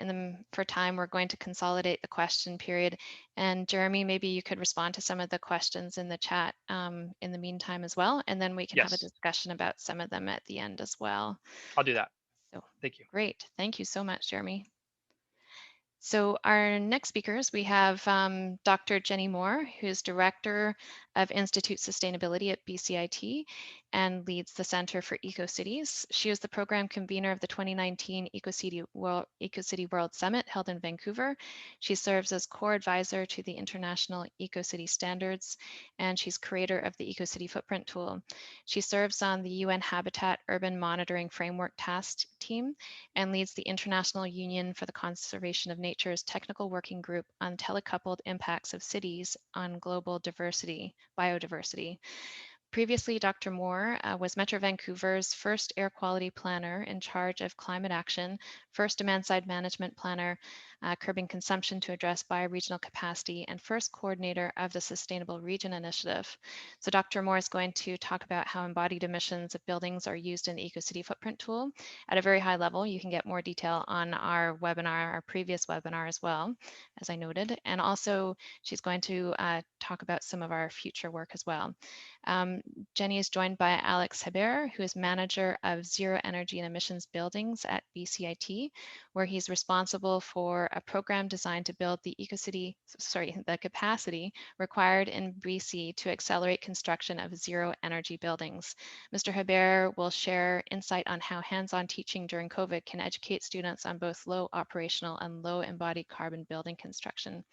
for time, we're going to consolidate the question period. And Jeremy, maybe you could respond to some of the questions in the chat in the meantime as well. And then we can have a discussion about some of them at the end as well. I'll do that. So thank you. Great. Thank you so much, Jeremy. So our next speakers, we have Dr. Jennie Moore, who's Director of Institute Sustainability at BCIT and leads the Center for Ecocities. She is the program convener of the 2019 Ecocity World Summit held in Vancouver. She serves as core advisor to the International Ecocity Standards, and she's creator of the Ecocity Footprint Tool. She serves on the UN Habitat Urban Monitoring Framework Task Team and leads the International Union for the Conservation of Nature's Technical Working Group on Telecoupled Impacts of Cities on Global Biodiversity. Previously, Dr. Moore was Metro Vancouver's first air quality planner in charge of climate action, first demand-side management planner, curbing consumption to address bioregional capacity, and first coordinator of the Sustainable Region Initiative. So Dr. Moore is going to talk about how embodied emissions of buildings are used in the Ecocity Footprint Tool at a very high level. You can get more detail on our webinar, our previous webinar as well, as I noted. And also, she's going to talk about some of our future work as well. Jennie is joined by Alex Hebert, who is manager of Zero Energy and Emissions Buildings at BCIT, where he's responsible for a program designed to build the the capacity required in BC to accelerate construction of zero energy buildings. Mr. Hebert will share insight on how hands-on teaching during COVID can educate students on both low operational and low embodied carbon building construction.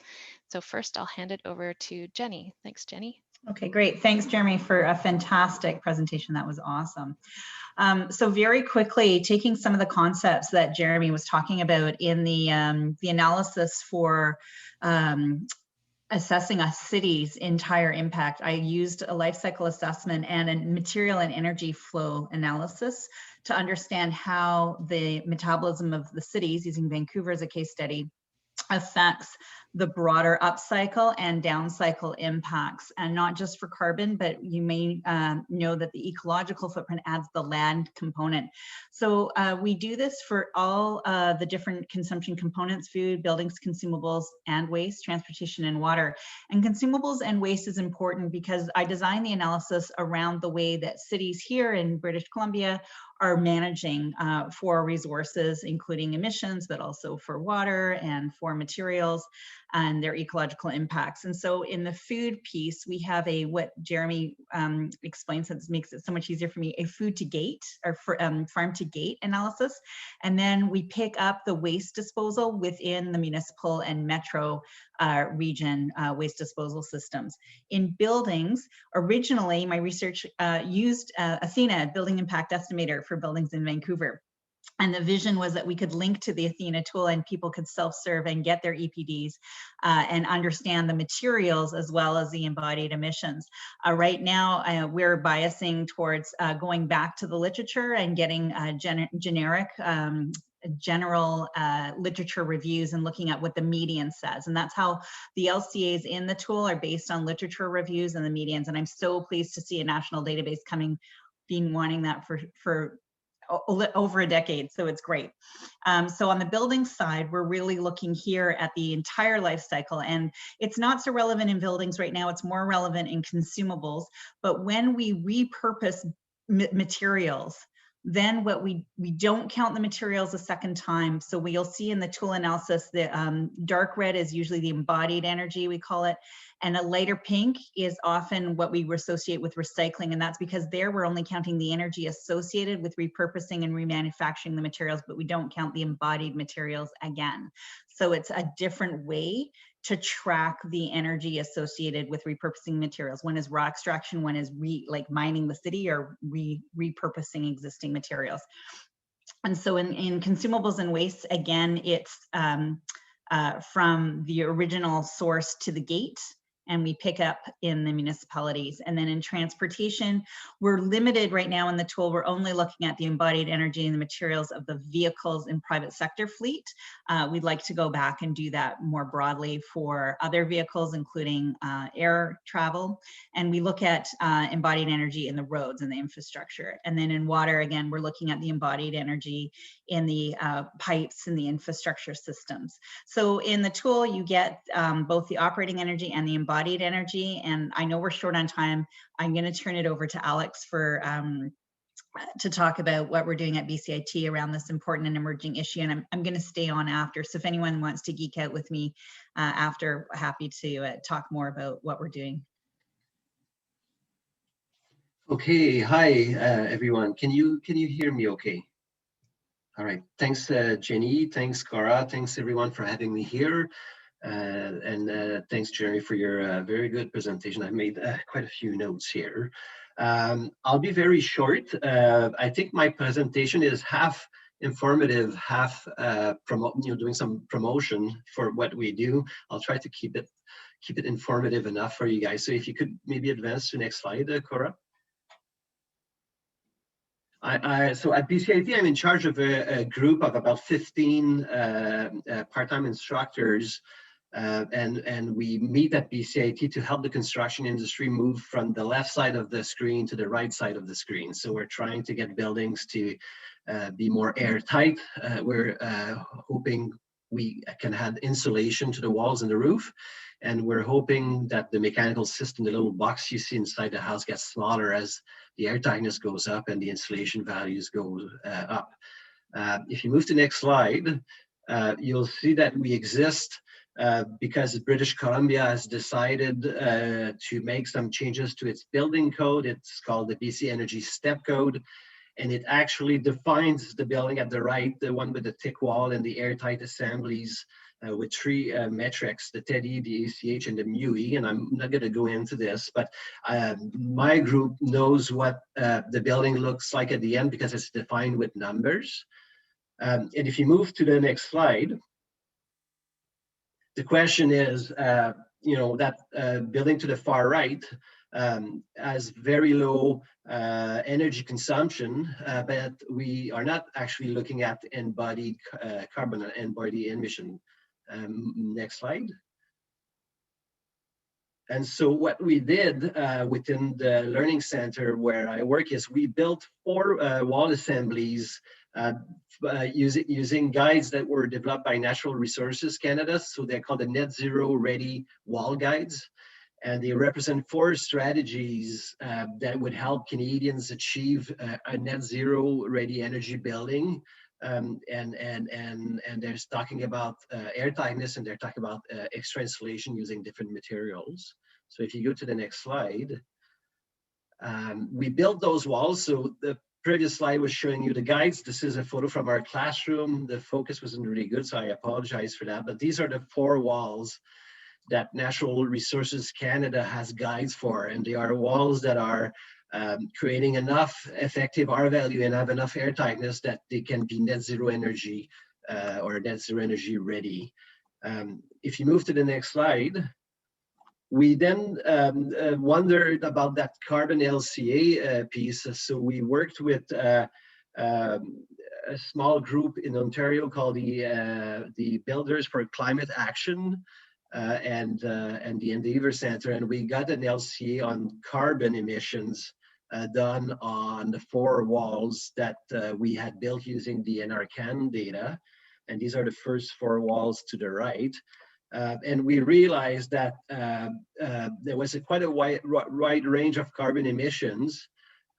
So first, I'll hand it over to Jennie. Thanks, Jennie. Okay, great. Thanks, Jeremy, for a fantastic presentation. That was awesome. So very quickly, taking some of the concepts that Jeremy was talking about in the analysis for assessing a city's entire impact, I used a life cycle assessment and a material and energy flow analysis to understand how the metabolism of the cities, using Vancouver as a case study, affects the broader upcycle and downcycle impacts, and not just for carbon, but you may know that the ecological footprint adds the land component. So we do this for all the different consumption components: food, buildings, consumables, and waste, transportation, and water. And consumables and waste is important because I designed the analysis around the way that cities here in British Columbia are managing for resources, including emissions, but also for water and for materials and their ecological impacts. And so in the food piece, we have what Jeremy explains, that makes it so much easier for me, a food to gate or farm to gate analysis. And then we pick up the waste disposal within the municipal and metro region waste disposal systems. In buildings, originally my research used Athena, Building Impact Estimator, for buildings in Vancouver. And the vision was that we could link to the Athena tool and people could self-serve and get their EPDs and understand the materials as well as the embodied emissions. Right now, we're biasing towards going back to the literature and getting general literature reviews and looking at what the median says. And that's how the LCAs in the tool are based on literature reviews and the medians. And I'm so pleased to see a national database coming, been wanting that for over a decade, so it's great. So on the building side, we're really looking here at the entire life cycle, and it's not so relevant in buildings right now, it's more relevant in consumables. But when we repurpose materials, Then what we don't count the materials a second time. So you'll see in the tool analysis, the dark red is usually the embodied energy, we call it. And a lighter pink is often what we associate with recycling. And that's because there we're only counting the energy associated with repurposing and remanufacturing the materials, but we don't count the embodied materials again. So it's a different way to track the energy associated with repurposing materials. One is raw extraction, one is like mining the city or repurposing existing materials. And so in consumables and wastes, again, it's from the original source to the gate, and we pick up in the municipalities. And then in transportation, we're limited right now in the tool. We're only looking at the embodied energy and the materials of the vehicles in private sector fleet. We'd like to go back and do that more broadly for other vehicles, including air travel. And we look at embodied energy in the roads and the infrastructure. And then in water, again, we're looking at the embodied energy in the pipes and the infrastructure systems. So in the tool, you get both the operating energy and the embodied energy. And I know we're short on time. I'm going to turn it over to Alex for to talk about what we're doing at BCIT around this important and emerging issue. And I'm going to stay on after. So if anyone wants to geek out with me after, happy to talk more about what we're doing. Okay, hi everyone. Can you hear me okay? All right, thanks Jenny, thanks Cora, thanks everyone for having me here. And thanks Jeremy for your very good presentation. I've made quite a few notes here. I'll be very short. I think my presentation is half informative, half doing some promotion for what we do. I'll try to keep it informative enough for you guys. So if you could maybe advance to the next slide, Cora. So at BCIT, I'm in charge of a group of about 15 part-time instructors, and we meet at BCIT to help the construction industry move from the left side of the screen to the right side of the screen. So we're trying to get buildings to be more airtight. We're hoping we can add insulation to the walls and the roof. And we're hoping that the mechanical system, the little box you see inside the house, gets smaller as the airtightness goes up and the insulation values go up. If you move to the next slide, you'll see that we exist because British Columbia has decided to make some changes to its building code. It's called the BC Energy Step Code. And it actually defines the building at the right, the one with the thick wall and the airtight assemblies with three metrics, the TEDI, the ACH, and the MUI. And I'm not going to go into this, but my group knows what the building looks like at the end because it's defined with numbers. And if you move to the next slide, the question is, that building to the far right has very low energy consumption, but we are not actually looking at embodied carbon or embodied emission. Next slide. And so what we did within the Learning Center where I work is we built 4 wall assemblies using guides that were developed by Natural Resources Canada. So they're called the Net Zero Ready Wall Guides. And they represent 4 strategies that would help Canadians achieve a net zero ready energy building. And they're talking about airtightness, and they're talking about extra insulation using different materials. So if you go to the next slide, we built those walls. So the previous slide was showing you the guides. This is a photo from our classroom. The focus wasn't really good, so I apologize for that. But these are the 4 walls that Natural Resources Canada has guides for, and they are walls that are creating enough effective R value and have enough airtightness that they can be net zero energy or net zero energy ready. If you move to the next slide, we then wondered about that carbon LCA piece. So we worked with a small group in Ontario called the Builders for Climate Action and the Endeavour Center, and we got an LCA on carbon emissions done on the 4 walls that we had built using the NRCan data. And these are the first 4 walls to the right. And we realized that there was quite a wide range of carbon emissions.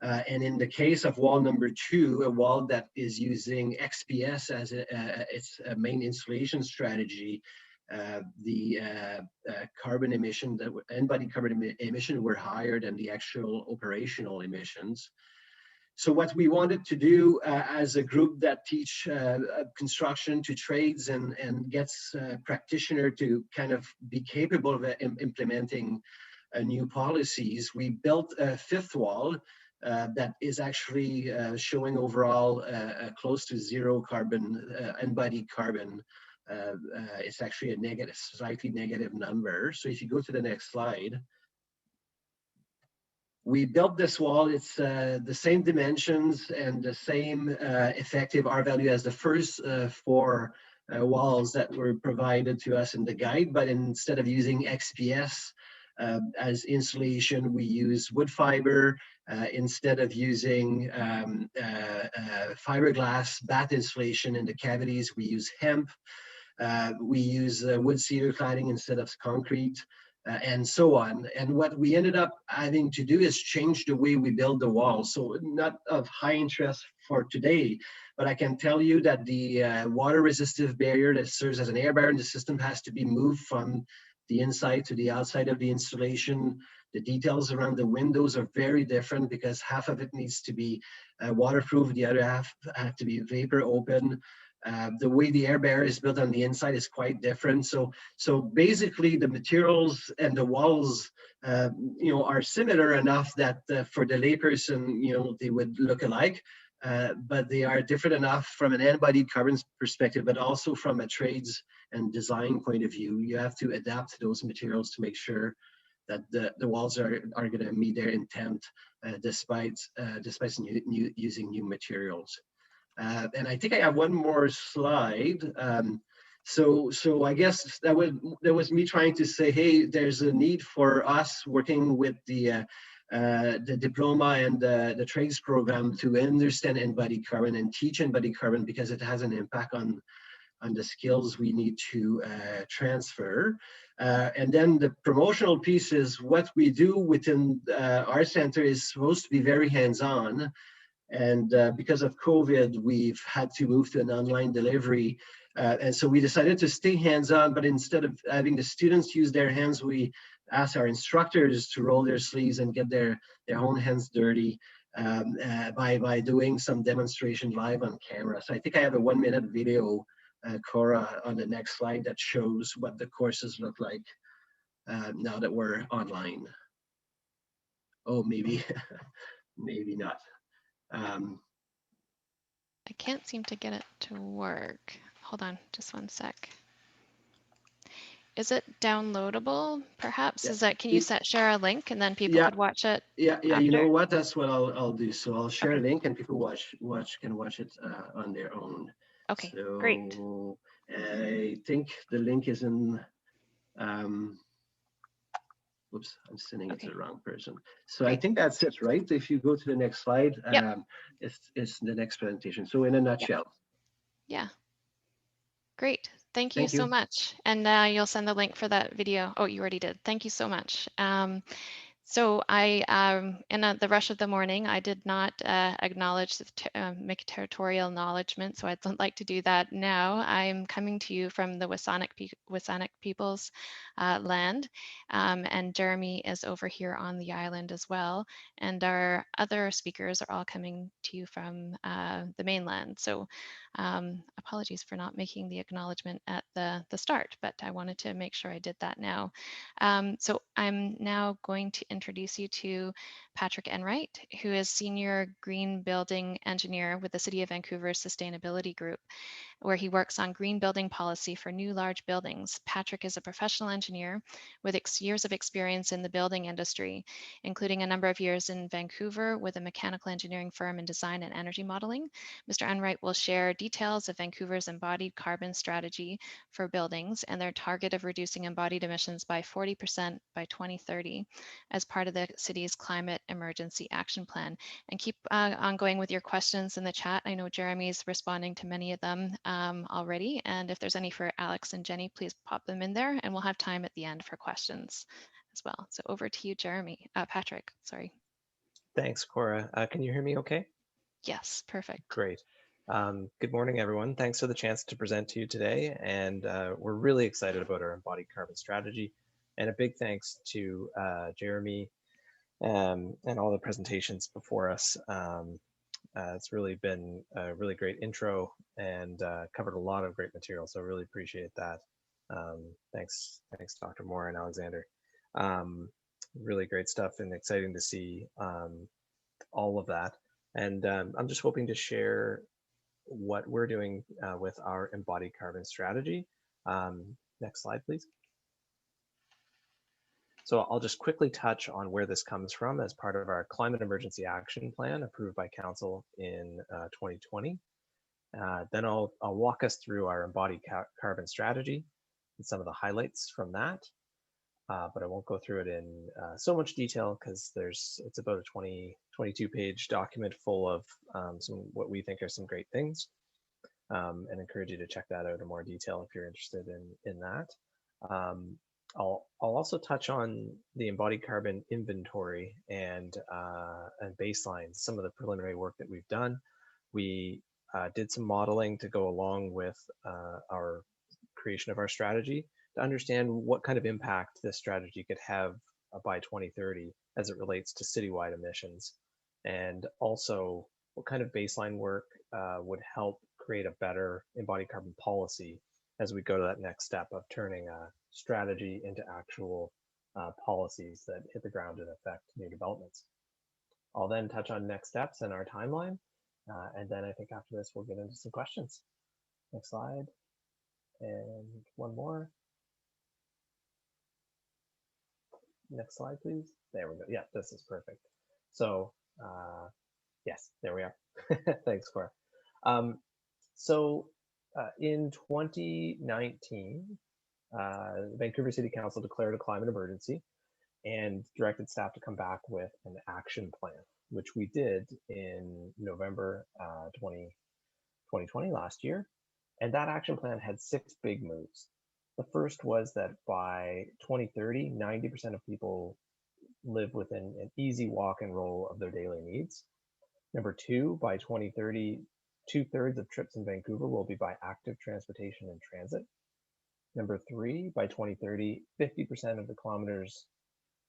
And in the case of wall number 2, a wall that is using XPS as its main insulation strategy, the carbon emission, the embodied carbon emission were higher than the actual operational emissions. So what we wanted to do as a group that teach construction to trades and gets practitioner to kind of be capable of implementing new policies, we built a 5th wall that is actually showing overall close to 0 carbon, embodied carbon. It's actually a negative, slightly negative number. So if you go to the next slide, we built this wall. It's the same dimensions and the same effective R value as the first 4 walls that were provided to us in the guide, but instead of using XPS as insulation, we use wood fiber. Instead of using fiberglass batt insulation in the cavities, we use hemp. We use wood cedar cladding instead of concrete, and so on. And what we ended up having to do is change the way we build the wall. So not of high interest for today, but I can tell you that the water resistive barrier that serves as an air barrier in the system has to be moved from the inside to the outside of the installation. The details around the windows are very different because half of it needs to be waterproof, the other half have to be vapor open. The way the air barrier is built on the inside is quite different. So basically the materials and the walls, are similar enough that for the layperson, they would look alike. But they are different enough from an embodied carbon perspective, but also from a trades and design point of view. You have to adapt to those materials to make sure that the walls are going to meet their intent despite using new materials. And I think I have one more slide. So I guess that was me trying to say, hey, there's a need for us working with the diploma and the trades program to understand embodied carbon and teach embodied carbon, because it has an impact on the skills we need to transfer. And then the promotional piece is what we do within our center is supposed to be very hands-on. And because of COVID, we've had to move to an online delivery. And so we decided to stay hands-on, but instead of having the students use their hands, we ask our instructors to roll their sleeves and get their own hands dirty by doing some demonstration live on camera. So I think I have a 1-minute video, Cora, on the next slide that shows what the courses look like now that we're online. Oh, maybe, maybe not. I can't seem to get it to work. Hold on, just one sec. Is it downloadable, perhaps? Yeah. Is that, can you share a link and then people Yeah. could watch it? Yeah, after? you know what? That's what I'll do. So I'll share Okay. a link and people can watch it on their own. Okay, so, great. I think the link is in, oops, I'm sending it to the wrong person. So Great. I think that's it, right? If you go to the next slide, Yep. It's the next presentation. So in a nutshell. Yeah. Great. Thank you Thank so you. much. And you'll send the link for that video. Oh, you already did. Thank you so much. So I, in the rush of the morning, I did not acknowledge, make territorial acknowledgement, so I'd like to do that now. I'm coming to you from the Wasanic people's land, and Jeremy is over here on the island as well, and our other speakers are all coming to you from the mainland. So apologies for not making the acknowledgement at the start, but I wanted to make sure I did that now. So I'm now going to introduce you to Patrick Enright, who is Senior Green Building Engineer with the City of Vancouver Sustainability Group, where he works on green building policy for new large buildings. Patrick is a professional engineer with years of experience in the building industry, including a number of years in Vancouver with a mechanical engineering firm in design and energy modeling. Mr. Enright will share details of Vancouver's embodied carbon strategy for buildings and their target of reducing embodied emissions by 40% by 2030 as part of the city's climate emergency action plan. And keep on going with your questions in the chat. I know Jeremy's responding to many of them already. And if there's any for Alex and Jennie, please pop them in there and we'll have time at the end for questions as well. So over to you, Jeremy, Patrick, sorry. Thanks, Cora. Can you hear me okay? Yes, perfect. Great. Good morning, everyone. Thanks for the chance to present to you today. And we're really excited about our embodied carbon strategy. And a big thanks to Jeremy and all the presentations before us. It's really been a really great intro and covered a lot of great material. So really appreciate that. Thanks, Dr. Moore and Alexander. Really great stuff and exciting to see all of that. And I'm just hoping to share what we're doing with our embodied carbon strategy. Next slide, please. So I'll just quickly touch on where this comes from as part of our Climate Emergency Action Plan approved by Council in 2020. Then I'll walk us through our embodied carbon strategy and some of the highlights from that. But I won't go through it in so much detail because it's about a 22-page document full of what we think are some great things, and encourage you to check that out in more detail if you're interested in that. I'll also touch on the embodied carbon inventory and baselines, some of the preliminary work that we've done. We did some modeling to go along with our creation of our strategy to understand what kind of impact this strategy could have by 2030 as it relates to citywide emissions, and also what kind of baseline work would help create a better embodied carbon policy as we go to that next step of turning a strategy into actual policies that hit the ground and affect new developments. I'll then touch on next steps and our timeline, and then I think after this we'll get into some questions. Next slide, and one more. Next slide, please. There we go. Yeah, this is perfect. So yes, there we are. Thanks, Cora. In 2019, Vancouver City Council declared a climate emergency and directed staff to come back with an action plan, which we did in November 2020, last year. And that action plan had 6 big moves. The first was that by 2030, 90% of people live within an easy walk and roll of their daily needs. Number 2, by 2030, 2/3 of trips in Vancouver will be by active transportation and transit. Number 3, by 2030, 50% of the kilometers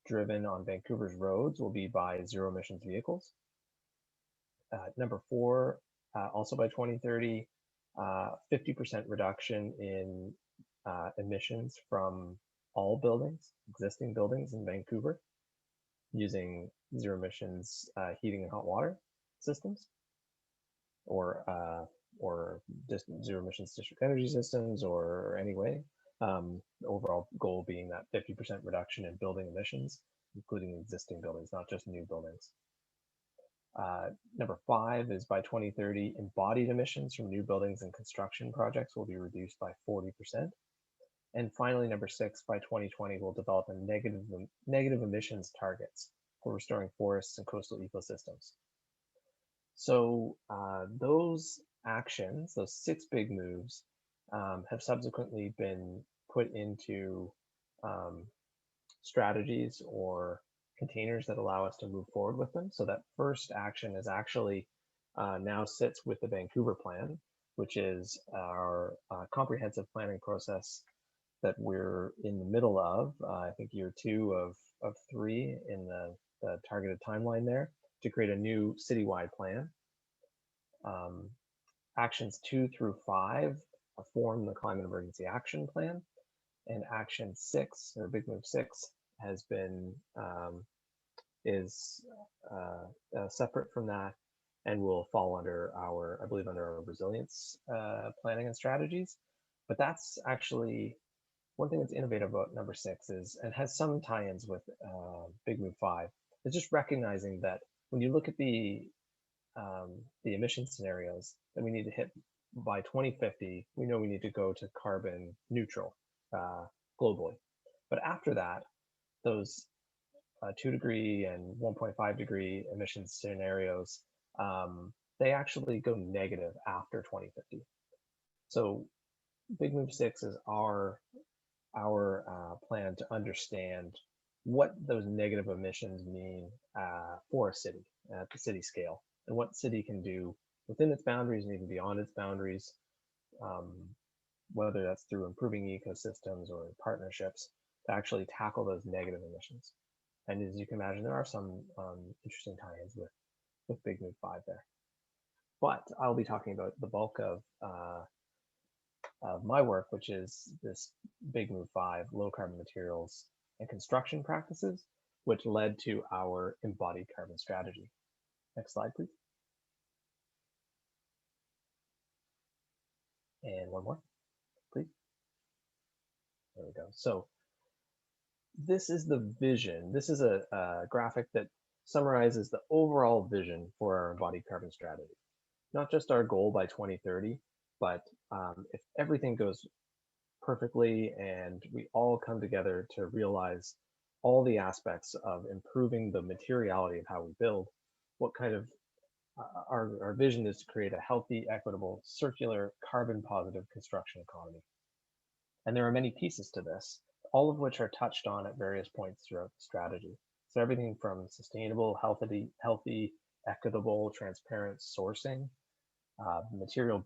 driven on Vancouver's roads will be by zero emissions vehicles. Number 4, also by 2030, 50% reduction in emissions from all buildings, existing buildings in Vancouver, using zero emissions heating and hot water systems, or just zero emissions district energy systems, or any way. The overall goal being that 50% reduction in building emissions, including existing buildings, not just new buildings. Number 5 is by 2030, embodied emissions from new buildings and construction projects will be reduced by 40%. And finally, number 6, by 2020, we'll develop a negative emissions targets for restoring forests and coastal ecosystems. So those actions, those 6 big moves, have subsequently been put into strategies or containers that allow us to move forward with them. So that first action is actually now sits with the Vancouver plan, which is our comprehensive planning process that we're in the middle of, I think year 2 of 3 in the targeted timeline there, to create a new citywide plan. Actions 2 through 5 form the Climate Emergency Action Plan, and Action 6, or Big Move 6, has been separate from that, and will fall under I believe under our resilience planning and strategies. But that's actually one thing that's innovative about number 6 is, and has some tie-ins with Big Move 5, is just recognizing that when you look at the emission scenarios that we need to hit by 2050, we know we need to go to carbon neutral globally. But after that, those 2 degree and 1.5 degree emission scenarios, they actually go negative after 2050. So Big Move 6 is our plan to understand what those negative emissions mean for a city, at the city scale, and what city can do within its boundaries and even beyond its boundaries, whether that's through improving ecosystems or partnerships, to actually tackle those negative emissions. And as you can imagine, there are some interesting tie-ins with Big Move 5 there. But I'll be talking about the bulk of my work, which is this Big Move 5, low carbon materials and construction practices, which led to our embodied carbon strategy. Next slide, please. And one more, please. There we go. So this is the vision. This is a graphic that summarizes the overall vision for our embodied carbon strategy. Not just our goal by 2030, but if everything goes perfectly and we all come together to realize all the aspects of improving the materiality of how we build, what kind of our vision is to create a healthy, equitable, circular, carbon positive construction economy. And there are many pieces to this, all of which are touched on at various points throughout the strategy. So everything from sustainable, healthy, equitable, transparent sourcing, material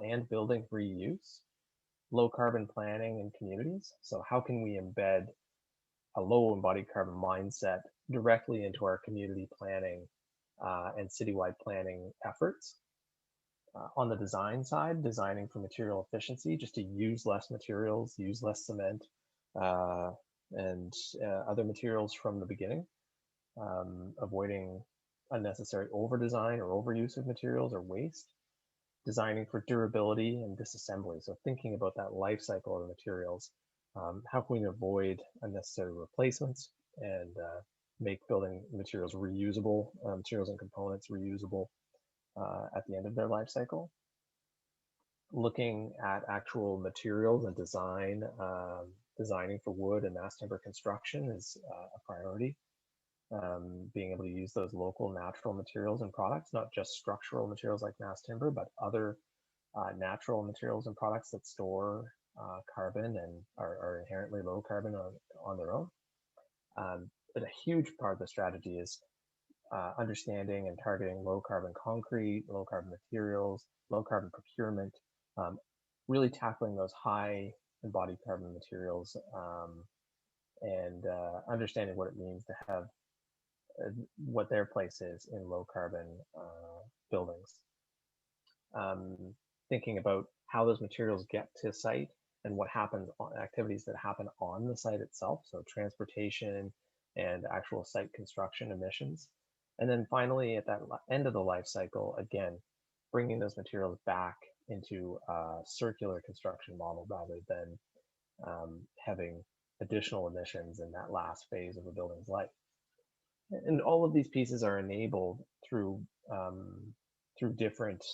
and building reuse, low carbon planning in communities. So how can we embed a low embodied carbon mindset directly into our community planning and citywide planning efforts? On the design side, designing for material efficiency, just to use less materials, use less cement and other materials from the beginning, avoiding unnecessary over-design or overuse of materials or waste. Designing for durability and disassembly, so thinking about that life cycle of materials. How can we avoid unnecessary replacements and make building materials reusable, materials and components reusable at the end of their life cycle? Looking at actual materials and design, designing for wood and mass timber construction is a priority. Being able to use those local natural materials and products, not just structural materials like mass timber, but other natural materials and products that store carbon and are inherently low carbon on their own. But a huge part of the strategy is understanding and targeting low carbon concrete, low carbon materials, low carbon procurement, really tackling those high embodied carbon materials and understanding what it means to have what their place is in low carbon buildings. Thinking about how those materials get to site and what happens on activities that happen on the site itself, so transportation and actual site construction emissions. And then finally, at that end of the life cycle, again, bringing those materials back into a circular construction model rather than having additional emissions in that last phase of a building's life. And all of these pieces are enabled through different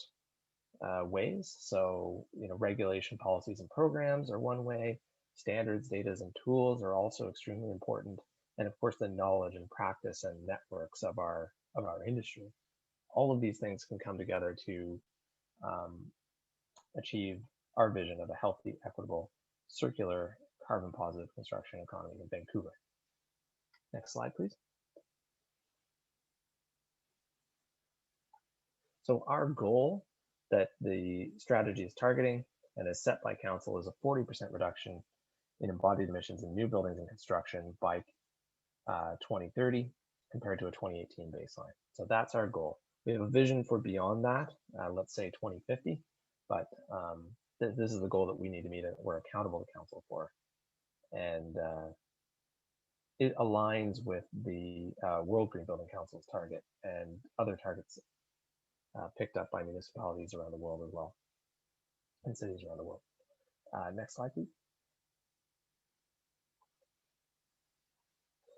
ways. So, regulation, policies, and programs are one way. Standards, data, and tools are also extremely important. And of course, the knowledge and practice and networks of our industry. All of these things can come together to achieve our vision of a healthy, equitable, circular, carbon positive construction economy in Vancouver. Next slide, please. So our goal that the strategy is targeting and is set by council is a 40% reduction in embodied emissions in new buildings and construction by 2030 compared to a 2018 baseline. So that's our goal. We have a vision for beyond that, let's say 2050, but this is the goal that we need to meet and we're accountable to council for. And it aligns with the World Green Building Council's target and other targets picked up by municipalities around the world as well, and cities around the world. Next slide, please.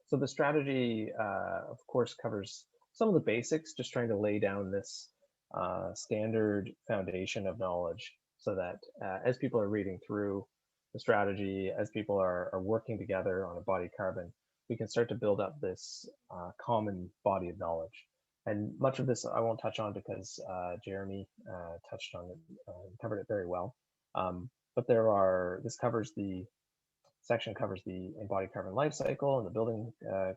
So the strategy, of course, covers some of the basics, just trying to lay down this standard foundation of knowledge so that as people are reading through the strategy, as people are working together on embodied carbon, we can start to build up this common body of knowledge. And much of this I won't touch on because Jeremy touched on it, covered it very well. But this covers section covers the embodied carbon life cycle and the building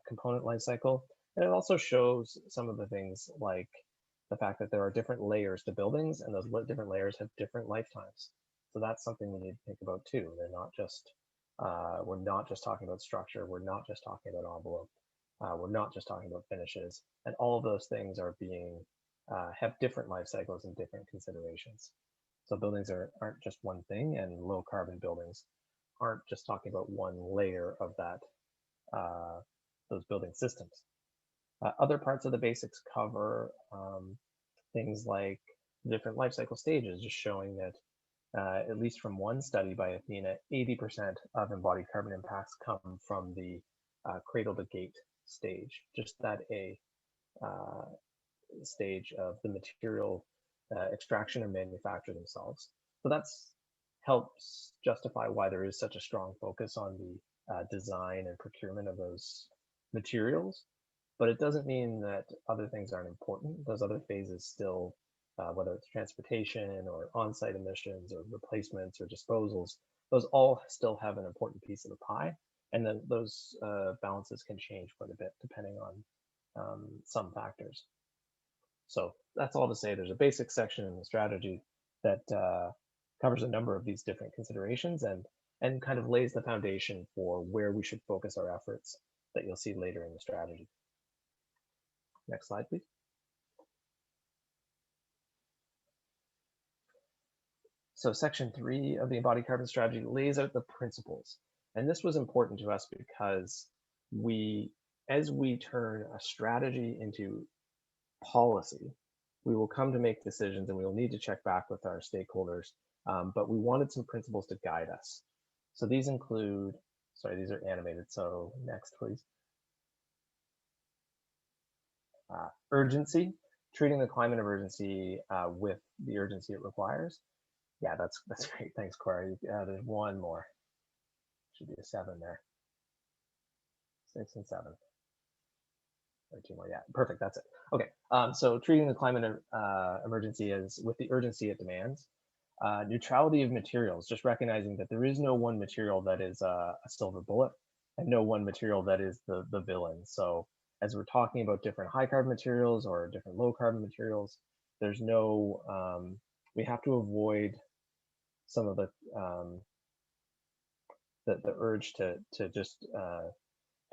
component life cycle, And it also shows some of the things like the fact that there are different layers to buildings, and those different layers have different lifetimes. So that's something we need to think about too. They're not just, we're not just talking about structure. We're not just talking about envelope. We're not just talking about finishes. And all of those things are being, have different life cycles and different considerations. So buildings aren't just one thing, and low carbon buildings aren't just talking about one layer of that, those building systems. Other parts of the basics cover things like different life cycle stages, just showing that at least from one study by Athena, 80% of embodied carbon impacts come from the cradle to gate stage, just that A stage of the material extraction or manufacture themselves. So that's helps justify why there is such a strong focus on the design and procurement of those materials. But it doesn't mean that other things aren't important. Those other phases still, whether it's transportation or on-site emissions or replacements or disposals, those all still have an important piece of the pie. And then those balances can change quite a bit depending on some factors. So that's all to say there's a basic section in the strategy that covers a number of these different considerations and kind of lays the foundation for where we should focus our efforts that you'll see later in the strategy. Next slide, please. So section 3 of the embodied carbon strategy lays out the principles. And this was important to us because as we turn a strategy into policy, we will come to make decisions and we will need to check back with our stakeholders. But we wanted some principles to guide us. So these include, sorry, these are animated. So next, please. Urgency, treating the climate of urgency with the urgency it requires. Yeah, that's great. Thanks, Cora. There's one more. Should be a 7 there. 6 and 7. Or 2 more. Yeah, perfect. That's it. Okay. So treating the climate emergency as with the urgency it demands. Neutrality of materials, just recognizing that there is no one material that is a silver bullet, and no one material that is the villain. So as we're talking about different high carbon materials or different low carbon materials, there's no, we have to avoid some of the urge to just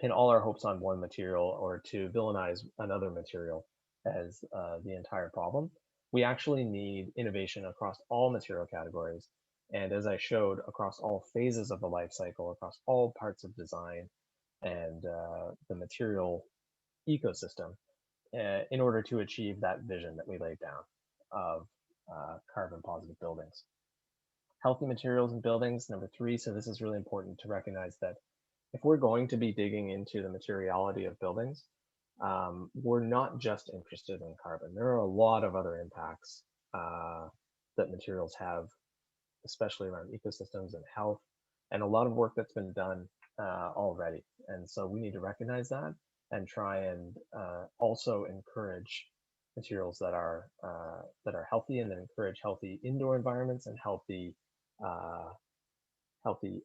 pin all our hopes on one material or to villainize another material as the entire problem. We actually need innovation across all material categories. And as I showed, across all phases of the life cycle, across all parts of design and the material ecosystem, in order to achieve that vision that we laid down of carbon positive buildings. Healthy materials in buildings, number 3. So this is really important to recognize that if we're going to be digging into the materiality of buildings, we're not just interested in carbon. There are a lot of other impacts that materials have, especially around ecosystems and health, and a lot of work that's been done already. And so we need to recognize that and try and also encourage materials that are healthy, and then encourage healthy indoor environments and healthy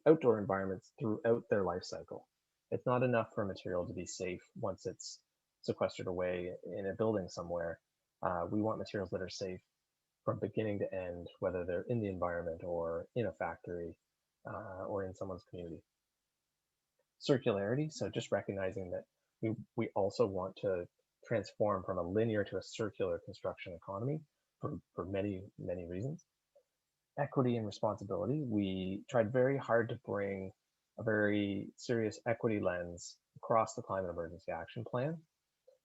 outdoor environments throughout their life cycle. It's not enough for a material to be safe once it's sequestered away in a building somewhere. We want materials that are safe from beginning to end, whether they're in the environment or in a factory or in someone's community. Circularity, so just recognizing that we also want to transform from a linear to a circular construction economy for many, many reasons. Equity and responsibility, we tried very hard to bring a very serious equity lens across the climate emergency action plan.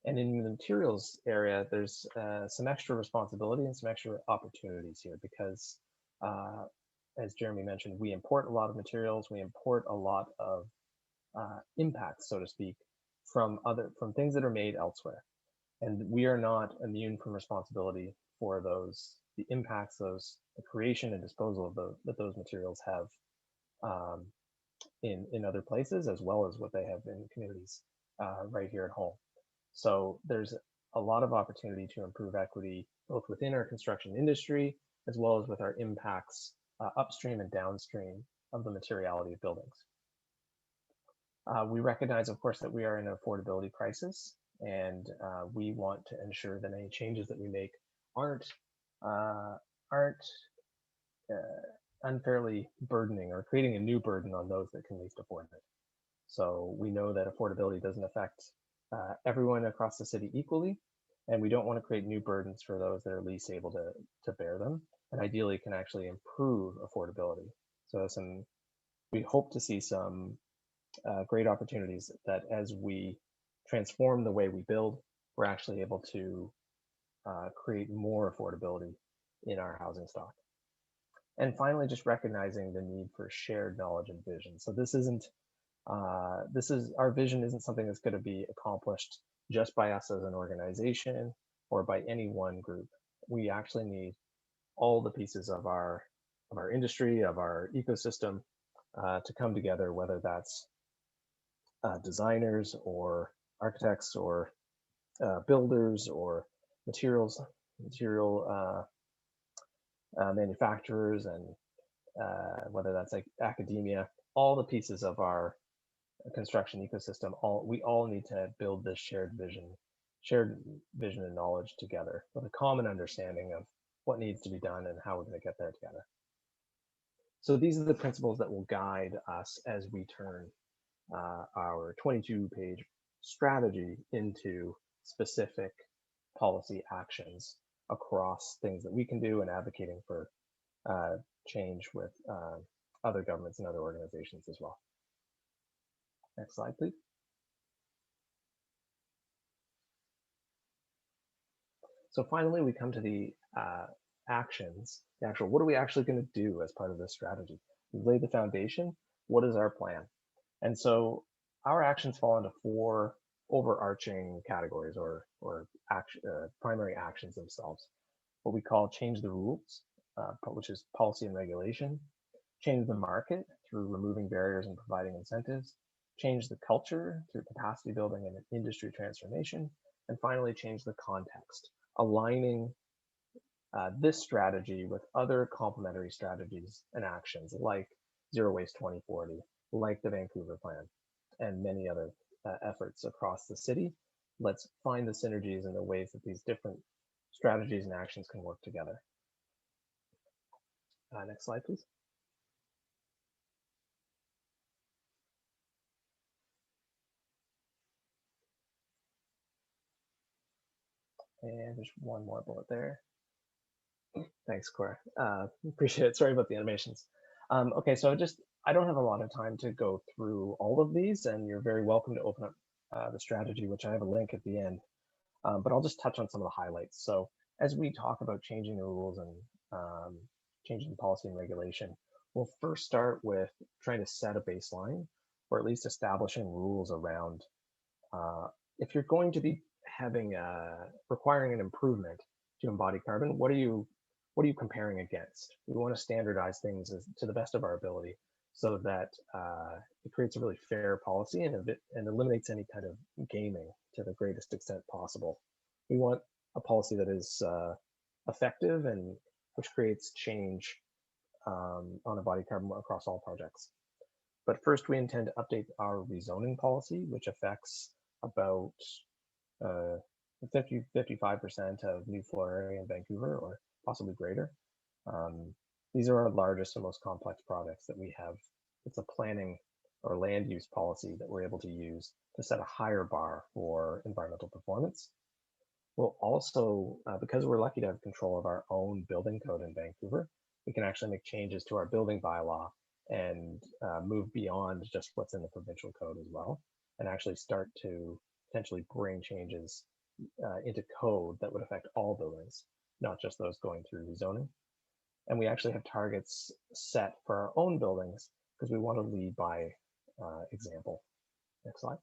And in the materials area, there's some extra responsibility and some extra opportunities here because, as Jeremy mentioned, we import a lot of materials, we import a lot of impacts, so to speak, from things that are made elsewhere. And we are not immune from responsibility for the impacts, the creation and disposal of that those materials have in other places, as well as what they have in communities right here at home. So there's a lot of opportunity to improve equity, both within our construction industry, as well as with our impacts upstream and downstream of the materiality of buildings. We recognize, of course, that we are in an affordability crisis, And we want to ensure that any changes that we make aren't unfairly burdening or creating a new burden on those that can least afford it. So we know that affordability doesn't affect everyone across the city equally, and we don't want to create new burdens for those that are least able to bear them, and ideally can actually improve affordability. So we hope to see some great opportunities that as we transform the way we build, we're actually able to create more affordability in our housing stock. And finally, just recognizing the need for shared knowledge and vision. So this isn't, our vision isn't something that's going to be accomplished just by us as an organization or by any one group. We actually need all the pieces of our industry, of our ecosystem to come together, whether that's designers or architects or builders or material manufacturers, and whether that's like academia, all the pieces of our construction ecosystem, we all need to build this shared vision and knowledge together with a common understanding of what needs to be done and how we're going to get there together. So these are the principles that will guide us as we turn our 22-page strategy into specific policy actions across things that we can do and advocating for change with other governments and other organizations as well. Next slide, please. So finally, we come to the actions, the actual, what are we actually going to do as part of this strategy? We've laid the foundation. What is our plan? And so our actions fall into 4 overarching categories or primary actions themselves. What we call change the rules, which is policy and regulation, change the market through removing barriers and providing incentives, change the culture through capacity building and industry transformation, and finally change the context, aligning this strategy with other complementary strategies and actions like Zero Waste 2040, like the Vancouver Plan, and many other efforts across the city. Let's find the synergies and the ways that these different strategies and actions can work together. Next slide, please. And there's one more bullet there. Thanks, Cora. Appreciate it. Sorry about the animations. Okay, so I don't have a lot of time to go through all of these, and you're very welcome to open up the strategy, which I have a link at the end. But I'll just touch on some of the highlights. So as we talk about changing the rules and changing policy and regulation, we'll first start with trying to set a baseline, or at least establishing rules around if you're going to be having requiring an improvement to embody carbon, what are you comparing against? We want to standardize things to the best of our ability so that it creates a really fair policy and eliminates any kind of gaming to the greatest extent possible. We want a policy that is effective and which creates change on embodied carbon across all projects. But first, we intend to update our rezoning policy, which affects about 55% of new floor area in Vancouver, or possibly greater. These are our largest and most complex projects that we have. It's a planning or land use policy that we're able to use to set a higher bar for environmental performance. We'll also, because we're lucky to have control of our own building code in Vancouver, we can actually make changes to our building bylaw and move beyond just what's in the provincial code as well, and actually start to potentially bring changes into code that would affect all buildings, not just those going through rezoning. And we actually have targets set for our own buildings because we want to lead by example. Next slide.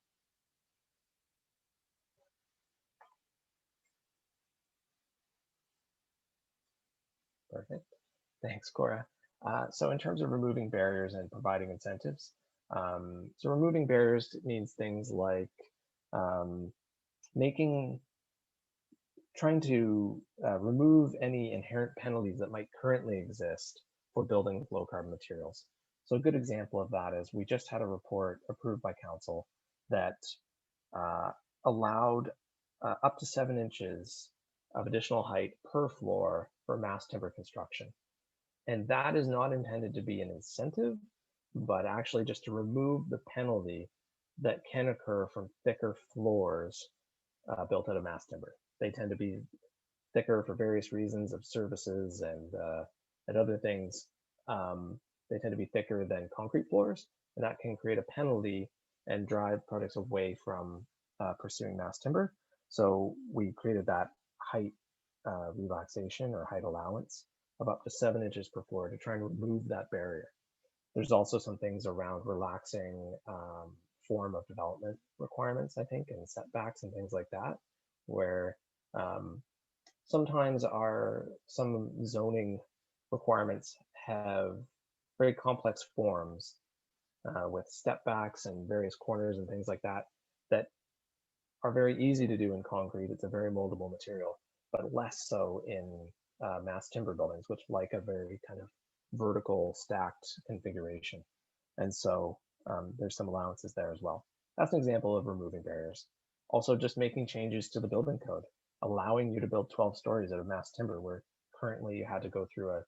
Perfect. Thanks, Cora. So in terms of removing barriers and providing incentives, so removing barriers means things like trying to remove any inherent penalties that might currently exist for building with low carbon materials. So a good example of that is we just had a report approved by council that allowed up to 7 inches of additional height per floor for mass timber construction. And that is not intended to be an incentive, but actually just to remove the penalty that can occur from thicker floors built out of mass timber. They tend to be thicker for various reasons of services and other things. They tend to be thicker than concrete floors, and that can create a penalty and drive projects away from pursuing mass timber. So we created that height relaxation or height allowance of up to 7 inches per floor to try and remove that barrier. There's also some things around relaxing form of development requirements, I think, and setbacks and things like that, where sometimes some zoning requirements have very complex forms with step backs and various corners and things like that that are very easy to do in concrete. It's a very moldable material, but less so in mass timber buildings, which like a very kind of vertical stacked configuration. And so there's some allowances there as well. That's an example of removing barriers. Also just making changes to the building code, allowing you to build 12 stories out of mass timber, where currently you had to go through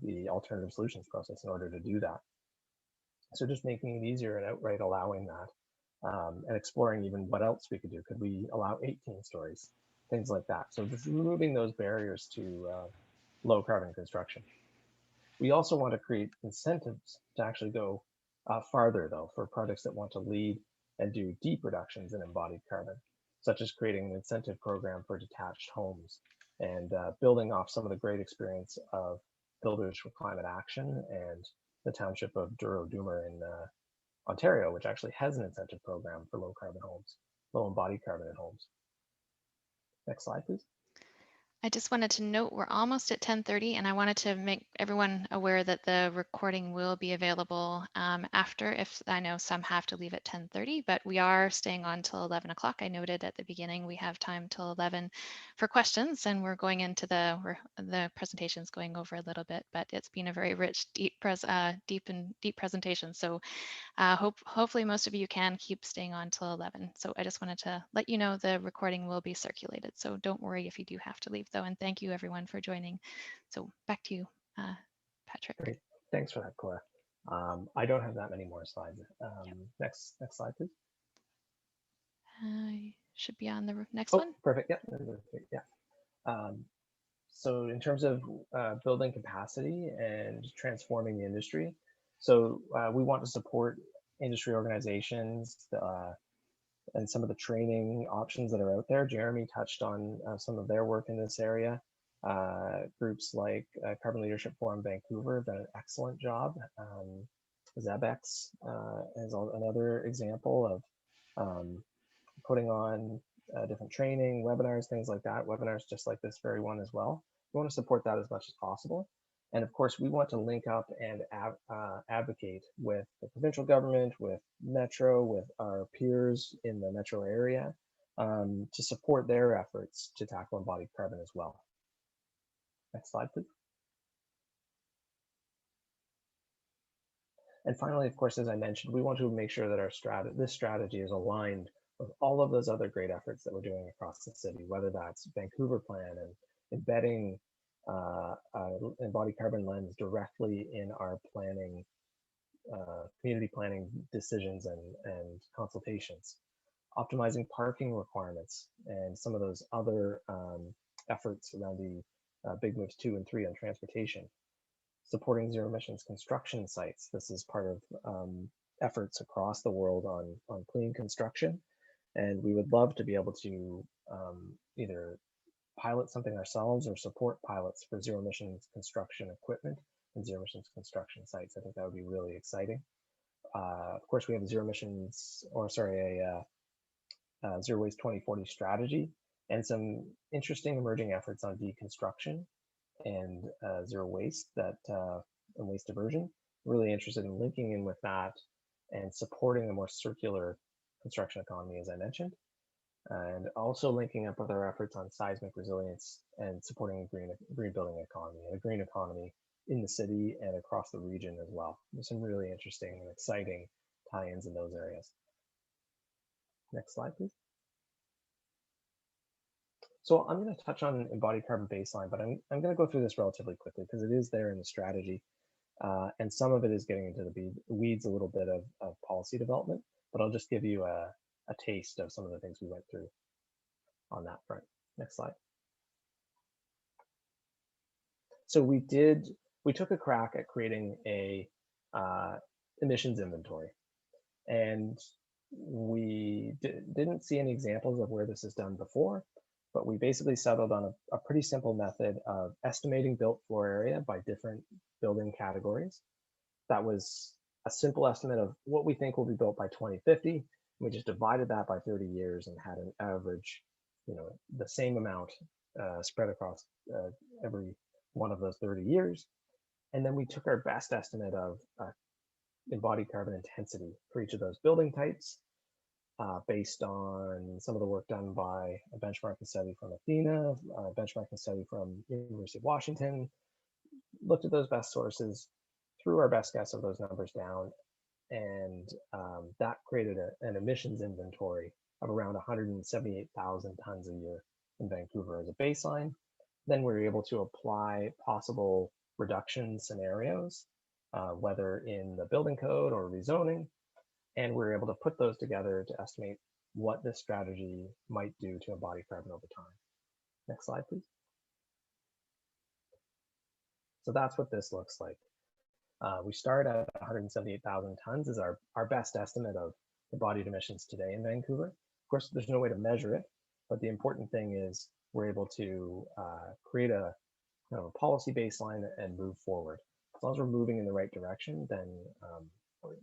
the alternative solutions process in order to do that. So just making it easier and outright allowing that, and exploring even what else we could do. Could we allow 18 stories? Things like that. So just removing those barriers to low carbon construction. We also want to create incentives to actually go farther, though, for projects that want to lead and do deep reductions in embodied carbon, such as creating an incentive program for detached homes and building off some of the great experience of Builders for Climate Action and the township of Duro-Doomer in Ontario, which actually has an incentive program for low carbon homes, low embodied carbon in homes. Next slide, please. I just wanted to note we're almost at 10:30, and I wanted to make everyone aware that the recording will be available after. If I know some have to leave at 10:30, but we are staying on till 11 o'clock. I noted at the beginning we have time till 11 for questions, and we're going into the presentations going over a little bit, but it's been a very rich, deep presentation. So hopefully most of you can keep staying on till 11. So I just wanted to let you know the recording will be circulated. So don't worry if you do have to leave though. And thank you everyone for joining. So back to you, Patrick. Great, thanks for that, Cora. I don't have that many more slides. Yep. Next slide, please. Should be on the next Oh, one. perfect, yeah. So in terms of building capacity and transforming the industry, so we want to support industry organizations and some of the training options that are out there. Jeremy touched on some of their work in this area. Groups like Carbon Leadership Forum Vancouver have done an excellent job. ZEBEX is another example of putting on different training, webinars, things like that, webinars just like this very one as well. We want to support that as much as possible. And of course, we want to link up and advocate with the provincial government, with Metro, with our peers in the Metro area to support their efforts to tackle embodied carbon as well. Next slide, please. And finally, of course, as I mentioned, we want to make sure that our this strategy is aligned with all of those other great efforts that we're doing across the city, whether that's Vancouver Plan and embedding embodied carbon lens directly in our planning, community planning decisions and consultations, optimizing parking requirements, and some of those other efforts around the Big Moves 2 and 3 on transportation, supporting zero emissions construction sites. This is part of efforts across the world on clean construction. And we would love to be able to either pilot something ourselves or support pilots for zero emissions construction equipment and zero emissions construction sites. I think that would be really exciting. Of course, we have zero emissions, or sorry, a zero waste 2040 strategy and some interesting emerging efforts on deconstruction and zero waste and waste diversion. Really interested in linking in with that and supporting a more circular construction economy, as I mentioned, and also linking up with our efforts on seismic resilience and supporting a green building economy, and a green economy in the city and across the region as well. There's some really interesting and exciting tie-ins in those areas. Next slide, please. So I'm going to touch on embodied carbon baseline, but I'm going to go through this relatively quickly because it is there in the strategy. And some of it is getting into the weeds a little bit of policy development, but I'll just give you a taste of some of the things we went through on that front. Next slide. So we took a crack at creating a emissions inventory, and we didn't see any examples of where this is done before, but we basically settled on a pretty simple method of estimating built floor area by different building categories. That was a simple estimate of what we think will be built by 2050. We just divided that by 30 years and had an average, the same amount spread across every one of those 30 years. And then we took our best estimate of embodied carbon intensity for each of those building types based on some of the work done by a benchmarking study from Athena, a benchmarking study from University of Washington, looked at those best sources, threw our best guess of those numbers down, and that created an emissions inventory of around 178,000 tons a year in Vancouver as a baseline. Then we were able to apply possible reduction scenarios, whether in the building code or rezoning, and we were able to put those together to estimate what this strategy might do to embodied carbon over time. Next slide, please. So that's what this looks like. We start at 178,000 tons as our best estimate of embodied emissions today in Vancouver. Of course, there's no way to measure it, but the important thing is we're able to create a kind of a policy baseline and move forward. As long as we're moving in the right direction, then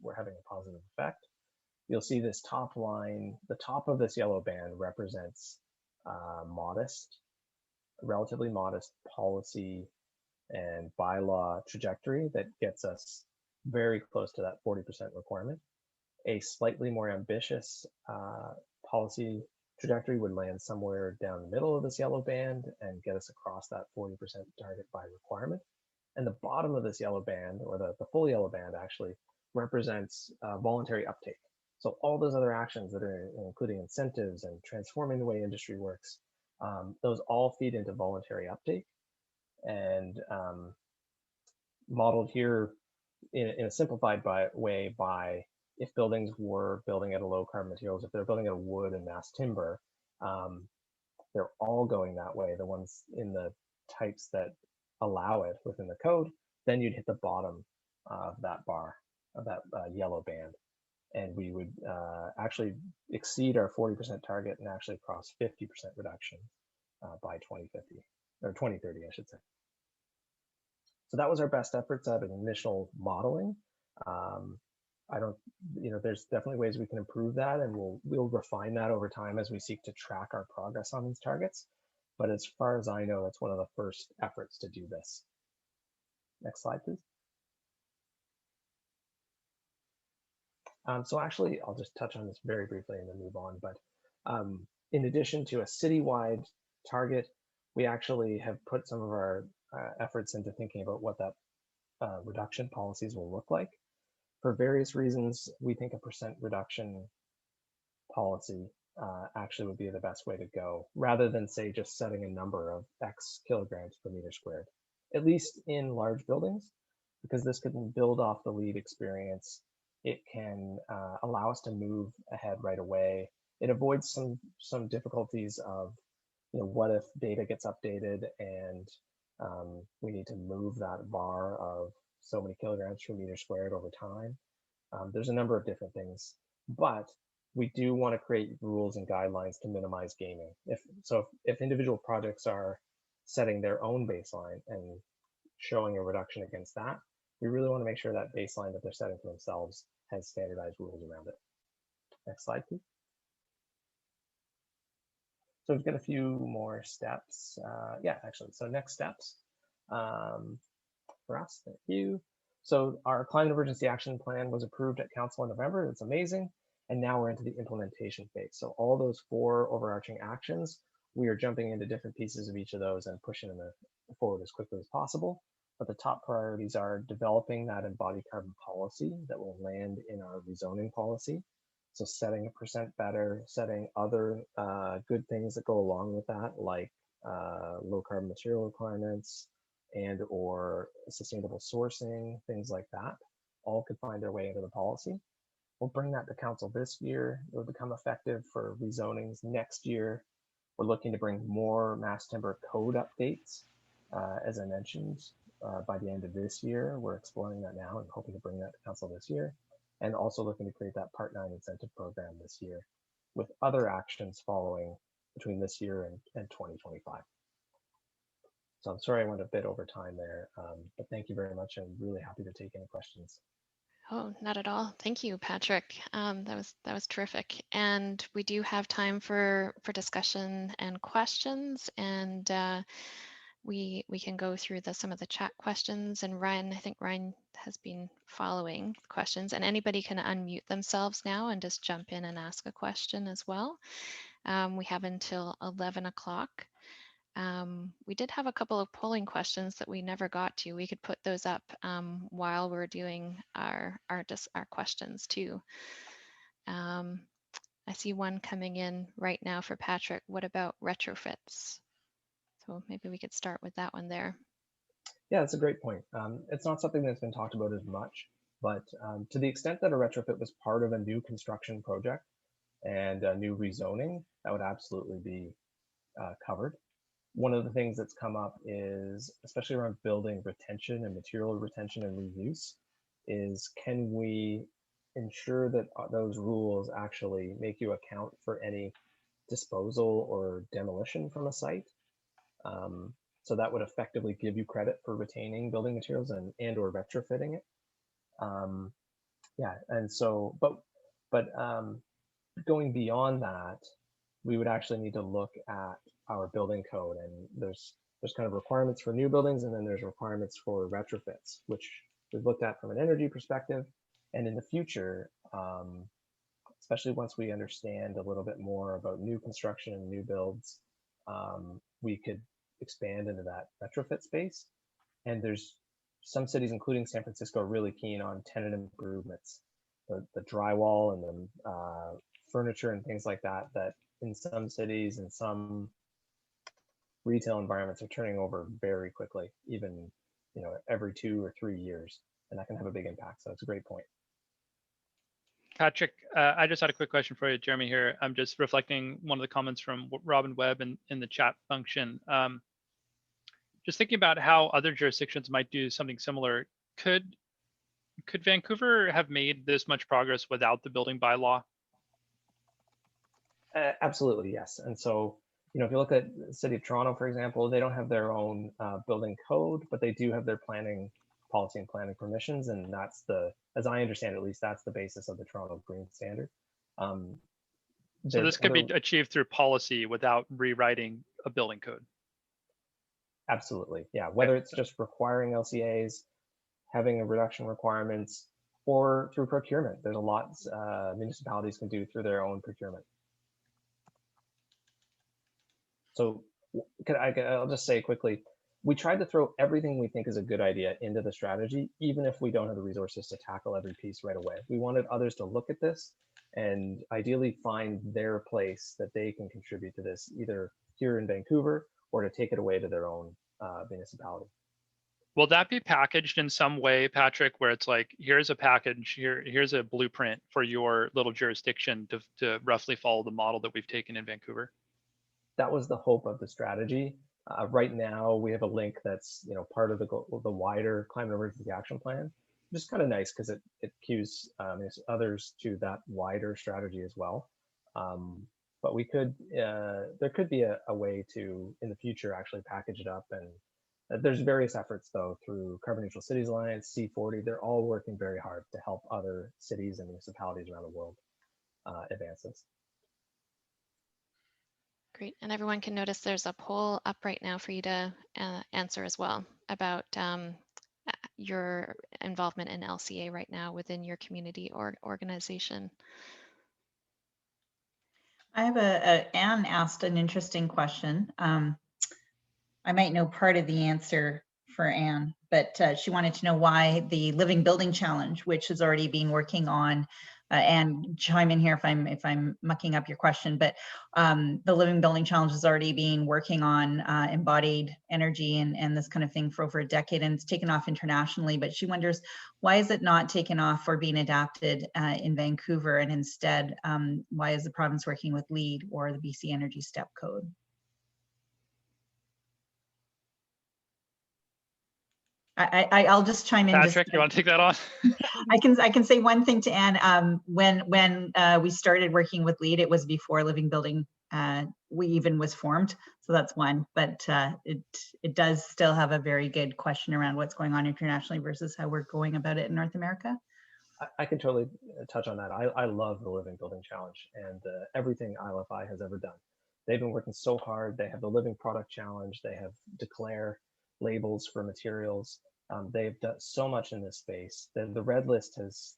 we're having a positive effect. You'll see this top line, the top of this yellow band represents relatively modest policy and bylaw trajectory that gets us very close to that 40% requirement. A slightly more ambitious policy trajectory would land somewhere down the middle of this yellow band and get us across that 40% target by requirement. And the bottom of this yellow band, or the full yellow band, actually represents voluntary uptake. So all those other actions that are including incentives and transforming the way industry works, those all feed into voluntary uptake. And modeled here in a simplified way by if buildings were building at a low carbon materials, if they're building at a wood and mass timber, they're all going that way, the ones in the types that allow it within the code, then you'd hit the bottom of that bar, of that yellow band. And we would actually exceed our 40% target and actually cross 50% reduction by 2050, or 2030, I should say. So that was our best efforts at an initial modeling. There's definitely ways we can improve that, and we'll refine that over time as we seek to track our progress on these targets. But as far as I know, it's one of the first efforts to do this. Next slide, please. So actually, I'll just touch on this very briefly and then move on. But in addition to a citywide target, we actually have put some of our efforts into thinking about what that reduction policies will look like. For various reasons, we think a % reduction policy actually would be the best way to go, rather than say just setting a number of X kilograms per meter squared, at least in large buildings, because this can build off the LEED experience. It can allow us to move ahead right away. It avoids some difficulties of, what if data gets updated and we need to move that bar of so many kilograms per meter squared over time. There's a number of different things, but we do want to create rules and guidelines to minimize gaming. If individual projects are setting their own baseline and showing a reduction against that, we really want to make sure that baseline that they're setting for themselves has standardized rules around it. Next slide, please. So we've got a few more steps. So next steps for us, thank you. So our climate emergency action plan was approved at council in November. That's amazing. And now we're into the implementation phase. So all those 4 overarching actions, we are jumping into different pieces of each of those and pushing them forward as quickly as possible. But the top priorities are developing that embodied carbon policy that will land in our rezoning policy. So setting a percent better, setting other good things that go along with that, like low carbon material requirements and or sustainable sourcing, things like that, all could find their way into the policy. We'll bring that to council this year. It will become effective for rezonings next year. We're looking to bring more mass timber code updates, as I mentioned, by the end of this year. We're exploring that now and hoping to bring that to council this year. And also looking to create that Part 9 incentive program this year, with other actions following between this year and 2025. So I'm sorry I went a bit over time there, but thank you very much. I'm really happy to take any questions. Oh, not at all. Thank you, Patrick. That was terrific. And we do have time for discussion and questions, and we can go through some of the chat questions. And Ryan, I think Ryan has been following questions, and anybody can unmute themselves now and just jump in and ask a question as well. We have until 11 o'clock. We did have a couple of polling questions that we never got to. We could put those up while we're doing our questions too. I see one coming in right now for Patrick. What about retrofits? So maybe we could start with that one there. Yeah, that's a great point. It's not something that's been talked about as much, but to the extent that a retrofit was part of a new construction project and a new rezoning, that would absolutely be covered. One of the things that's come up is, especially around building retention and material retention and reuse, is can we ensure that those rules actually make you account for any disposal or demolition from a site? So that would effectively give you credit for retaining building materials and or retrofitting it. Yeah, and so, but going beyond that, we would actually need to look at our building code, and there's kind of requirements for new buildings, and then there's requirements for retrofits, which we've looked at from an energy perspective. And in the future, especially once we understand a little bit more about new construction and new builds, we could expand into that retrofit space. And there's some cities, including San Francisco, are really keen on tenant improvements, the drywall and the furniture and things like that, that in some cities and some retail environments are turning over very quickly, even every 2 or 3 years, and that can have a big impact. So it's a great point. Patrick, I just had a quick question for you, Jeremy here. I'm just reflecting one of the comments from Robin Webb in the chat function. Just thinking about how other jurisdictions might do something similar. Could Vancouver have made this much progress without the building bylaw? Absolutely, yes. And so, if you look at the City of Toronto, for example, they don't have their own building code, but they do have their planning policy and planning permissions, and that's as I understand it, at least that's the basis of the Toronto Green Standard. So this could be achieved through policy without rewriting a building code. Absolutely, yeah. Whether it's just requiring LCAs, having a reduction requirements, or through procurement. There's a lot municipalities can do through their own procurement. So I'll just say quickly, we tried to throw everything we think is a good idea into the strategy, even if we don't have the resources to tackle every piece right away. We wanted others to look at this and ideally find their place that they can contribute to this, either here in Vancouver or to take it away to their own municipality. Will that be packaged in some way, Patrick, where it's like, here's a package, here's a blueprint for your little jurisdiction to roughly follow the model that we've taken in Vancouver? That was the hope of the strategy. Right now, we have a link that's part of the wider climate emergency action plan, which is kind of nice because it cues others to that wider strategy as well. But we could, there could be a way to, in the future, actually package it up. And there's various efforts, though, through Carbon Neutral Cities Alliance, C40. They're all working very hard to help other cities and municipalities around the world advance this. Great, and everyone can notice there's a poll up right now for you to answer as well about your involvement in LCA right now within your community or organization. I have Anne asked an interesting question. I might know part of the answer for Anne, but she wanted to know why the Living Building Challenge, which has already been working on and chime in here if I'm mucking up your question, but the Living Building Challenge has already been working on embodied energy and this kind of thing for over a decade, and it's taken off internationally. But she wonders, why is it not taken off or being adapted in Vancouver, and instead, why is the province working with LEED or the BC Energy Step Code? I'll just chime in. Patrick, you want to take that on? I can say one thing to Anne. When we started working with LEED, it was before Living Building we even was formed. So that's one. But it does still have a very good question around what's going on internationally versus how we're going about it in North America. I can totally touch on that. I love the Living Building Challenge and everything ILFI has ever done. They've been working so hard. They have the Living Product Challenge. They have declare labels for materials. They've done so much in this space. The red list has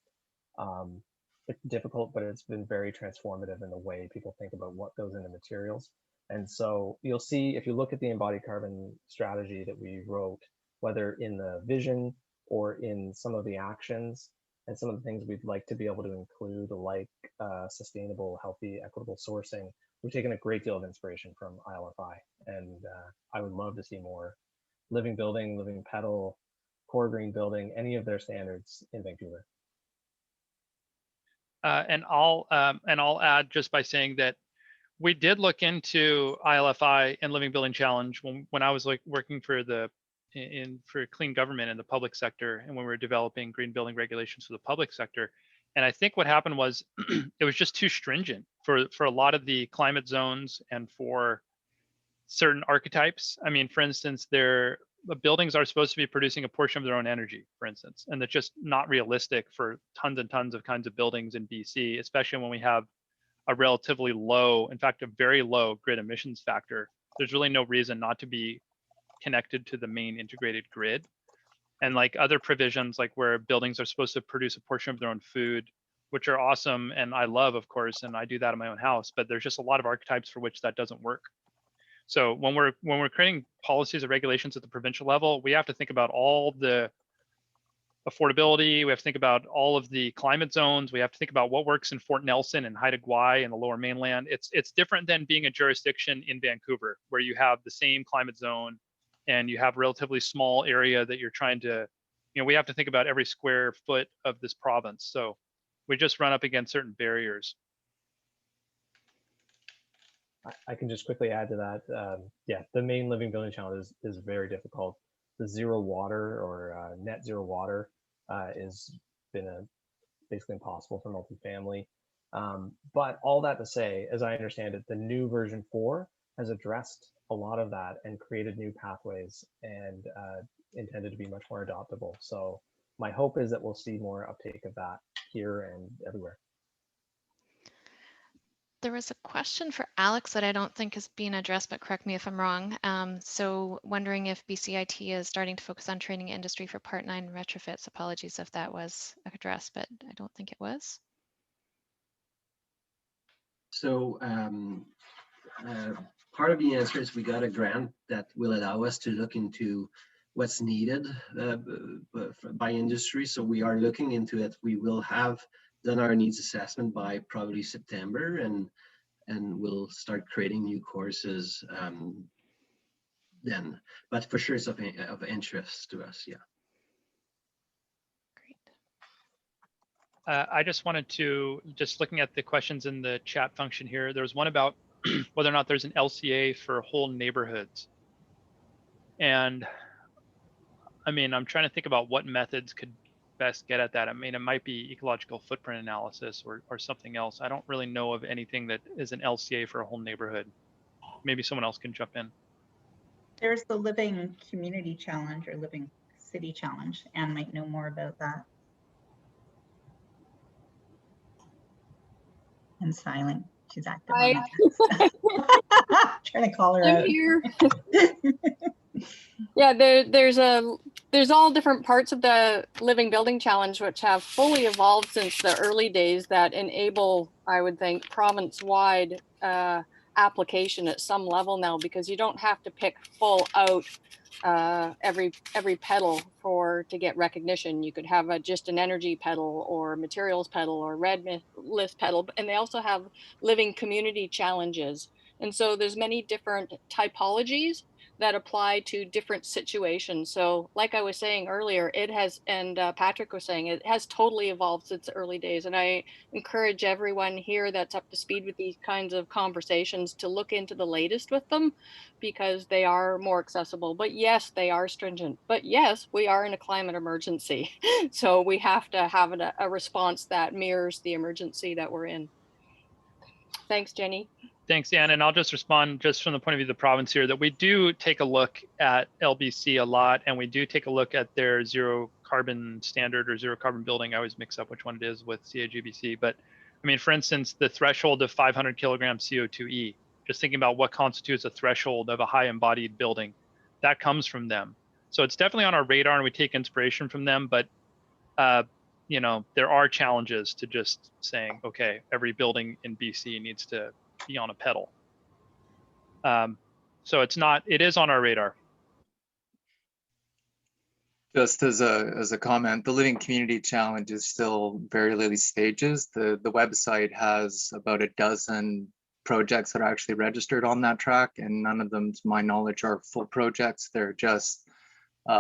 it's difficult, but it's been very transformative in the way people think about what goes into materials. And so you'll see, if you look at the embodied carbon strategy that we wrote, whether in the vision or in some of the actions and some of the things we'd like to be able to include, like sustainable, healthy, equitable sourcing, we've taken a great deal of inspiration from ILFI. And I would love to see more Living Building, Living Petal, Core Green Building, any of their standards in Vancouver. And I'll add just by saying that we did look into ILFI and Living Building Challenge when I was working for for clean government in the public sector, and when we were developing green building regulations for the public sector. And I think what happened was it was just too stringent for a lot of the climate zones and for certain archetypes. I mean, for instance, the buildings are supposed to be producing a portion of their own energy, for instance, and that's just not realistic for tons and tons of kinds of buildings in BC, especially when we have a relatively low, in fact, a very low grid emissions factor. There's really no reason not to be connected to the main integrated grid. And like other provisions, like where buildings are supposed to produce a portion of their own food, which are awesome, and I love, of course, and I do that in my own house, but there's just a lot of archetypes for which that doesn't work. So when we're creating policies or regulations at the provincial level, we have to think about all the affordability. We have to think about all of the climate zones. We have to think about what works in Fort Nelson and Haida Gwaii and the Lower Mainland. It's different than being a jurisdiction in Vancouver, where you have the same climate zone and you have a relatively small area that you're trying to, we have to think about every square foot of this province. So we just run up against certain barriers. I can just quickly add to that. Yeah, the main Living Building Challenge is very difficult. The zero water or net zero water has been basically impossible for multifamily. But all that to say, as I understand it, the new version 4 has addressed a lot of that and created new pathways and intended to be much more adoptable. So my hope is that we'll see more uptake of that here and everywhere. There was a question for Alex that I don't think is being addressed, but correct me if I'm wrong. So wondering if BCIT is starting to focus on training industry for Part 9 retrofits. Apologies if that was addressed, but I don't think it was. So part of the answer is we got a grant that will allow us to look into what's needed by industry. So we are looking into it. We will have done our needs assessment by probably September, and we'll start creating new courses then. But for sure, it's of interest to us. Yeah. Great. I just wanted to, just looking at the questions in the chat function here, there was one about whether or not there's an LCA for whole neighborhoods. And I mean, I'm trying to think about what methods could best get at that. I mean, it might be ecological footprint analysis or something else. I don't really know of anything that is an LCA for a whole neighborhood. Maybe someone else can jump in. There's the Living Community Challenge or Living City Challenge. Anne might know more about that. And silent. She's active. Trying to call her out. Here. Yeah, there's all different parts of the Living Building Challenge which have fully evolved since the early days that enable, I would think, province-wide application at some level now, because you don't have to pick full out every pedal to get recognition. You could have just an energy pedal or materials pedal or red list pedal, and they also have living community challenges. And so there's many different typologies that apply to different situations. So like I was saying earlier, it has, and Patrick was saying, it has totally evolved since the early days. And I encourage everyone here that's up to speed with these kinds of conversations to look into the latest with them, because they are more accessible. But yes, they are stringent. But yes, we are in a climate emergency. So we have to have a response that mirrors the emergency that we're in. Thanks, Jenny. Thanks, Anne. And I'll just respond just from the point of view of the province here that we do take a look at LBC a lot, and we do take a look at their zero carbon standard or zero carbon building. I always mix up which one it is with CAGBC. But I mean, for instance, the threshold of 500 kilograms CO2e, just thinking about what constitutes a threshold of a high embodied building, that comes from them. So it's definitely on our radar and we take inspiration from them, but you know, there are challenges to just saying, okay, every building in BC needs to be on a pedal. So it is on our radar. Just as a comment, the Living Community Challenge is still very early stages. The website has about a dozen projects that are actually registered on that track, and none of them, to my knowledge, are full projects. They're just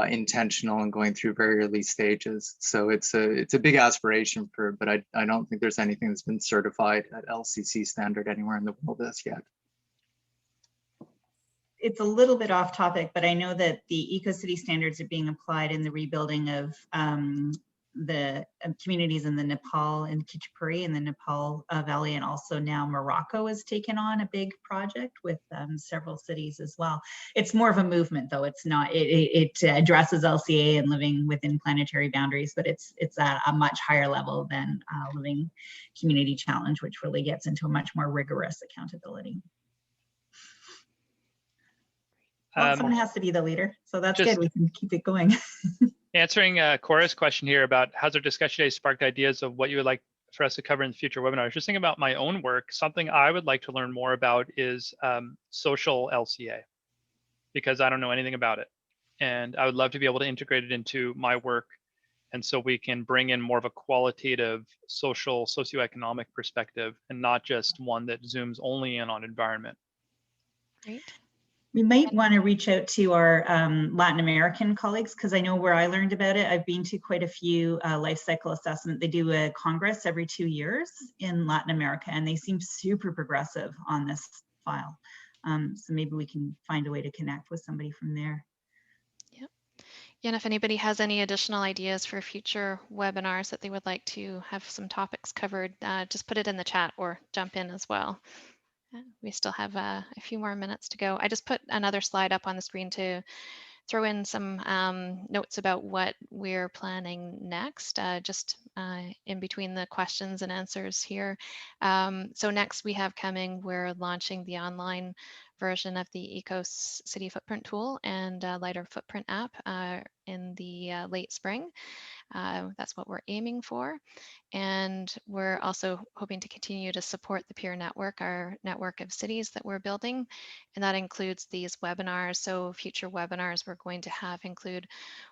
intentional and going through very early stages. So it's a big aspiration but I don't think there's anything that's been certified at LCC standard anywhere in the world as yet. It's a little bit off topic, but I know that the Ecocity standards are being applied in the rebuilding of the communities in the Nepal and Khachapuri in the Nepal Valley, and also now Morocco has taken on a big project with several cities as well. It's more of a movement, though. It's not. It addresses LCA and living within planetary boundaries, but it's at a much higher level than Living Community Challenge, which really gets into a much more rigorous accountability. Well, someone has to be the leader, so that's good. We can keep it going. Answering Cora's question here about has our discussion today sparked ideas of what you would like for us to cover in future webinars. Just thinking about my own work, something I would like to learn more about is social LCA, because I don't know anything about it. And I would love to be able to integrate it into my work. And so we can bring in more of a qualitative social, socioeconomic perspective and not just one that zooms only in on environment. Great. We might want to reach out to our Latin American colleagues, because I know where I learned about it. I've been to quite a few life cycle assessment. They do a congress every 2 years in Latin America, and they seem super progressive on this file. So maybe we can find a way to connect with somebody from there. Yep. Yeah, and if anybody has any additional ideas for future webinars that they would like to have some topics covered, just put it in the chat or jump in as well. We still have a few more minutes to go. I just put another slide up on the screen to throw in some notes about what we're planning next, just in between the questions and answers here. So next we have coming, we're launching the online version of the Ecocity Footprint tool and lighter footprint app in the late spring. That's what we're aiming for. And we're also hoping to continue to support the peer network, our network of cities that we're building. And that includes these webinars. So future webinars we're going to have include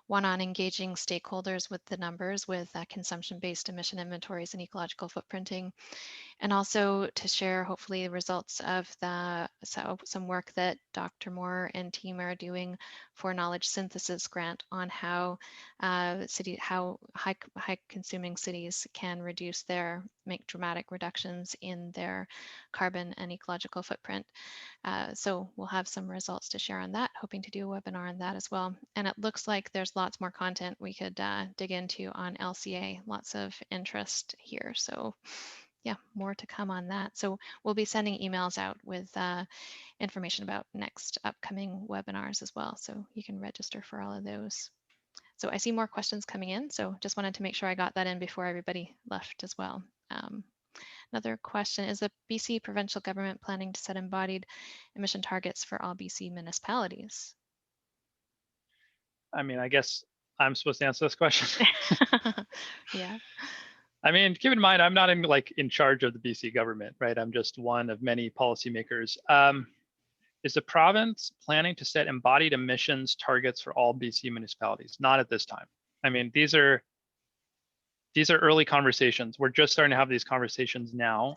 one on engaging stakeholders with the numbers with consumption-based emission inventories and ecological footprinting. And also to share hopefully the results of some work that Dr. Moore and team are doing for knowledge synthesis grant on how high consuming cities can make dramatic reductions in their carbon and ecological footprint. So we'll have some results to share on that, hoping to do a webinar on that as well. And it looks like there's lots more content we could dig into on LCA, lots of interest here. So yeah, more to come on that. So we'll be sending emails out with information about next upcoming webinars as well. So you can register for all of those. So I see more questions coming in. So just wanted to make sure I got that in before everybody left as well. Another question, is the BC provincial government planning to set embodied emission targets for all BC municipalities? I mean, I guess I'm supposed to answer this question. Yeah. I mean, keep in mind, I'm not in charge of the BC government, right? I'm just one of many policymakers. is the province planning to set embodied emissions targets for all BC municipalities? Not at this time. I mean, these are early conversations. We're just starting to have these conversations now.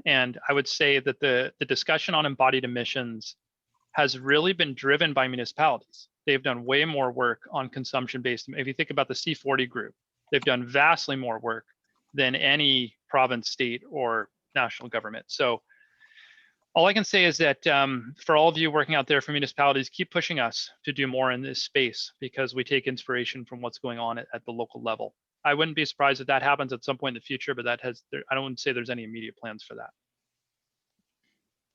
And I would say that the discussion on embodied emissions has really been driven by municipalities. They've done way more work on consumption-based. If you think about the C40 group, they've done vastly more work than any province, state, or national government. So all I can say is that for all of you working out there for municipalities, keep pushing us to do more in this space, because we take inspiration from what's going on at the local level. I wouldn't be surprised if that happens at some point in the future, but I don't say there's any immediate plans for that.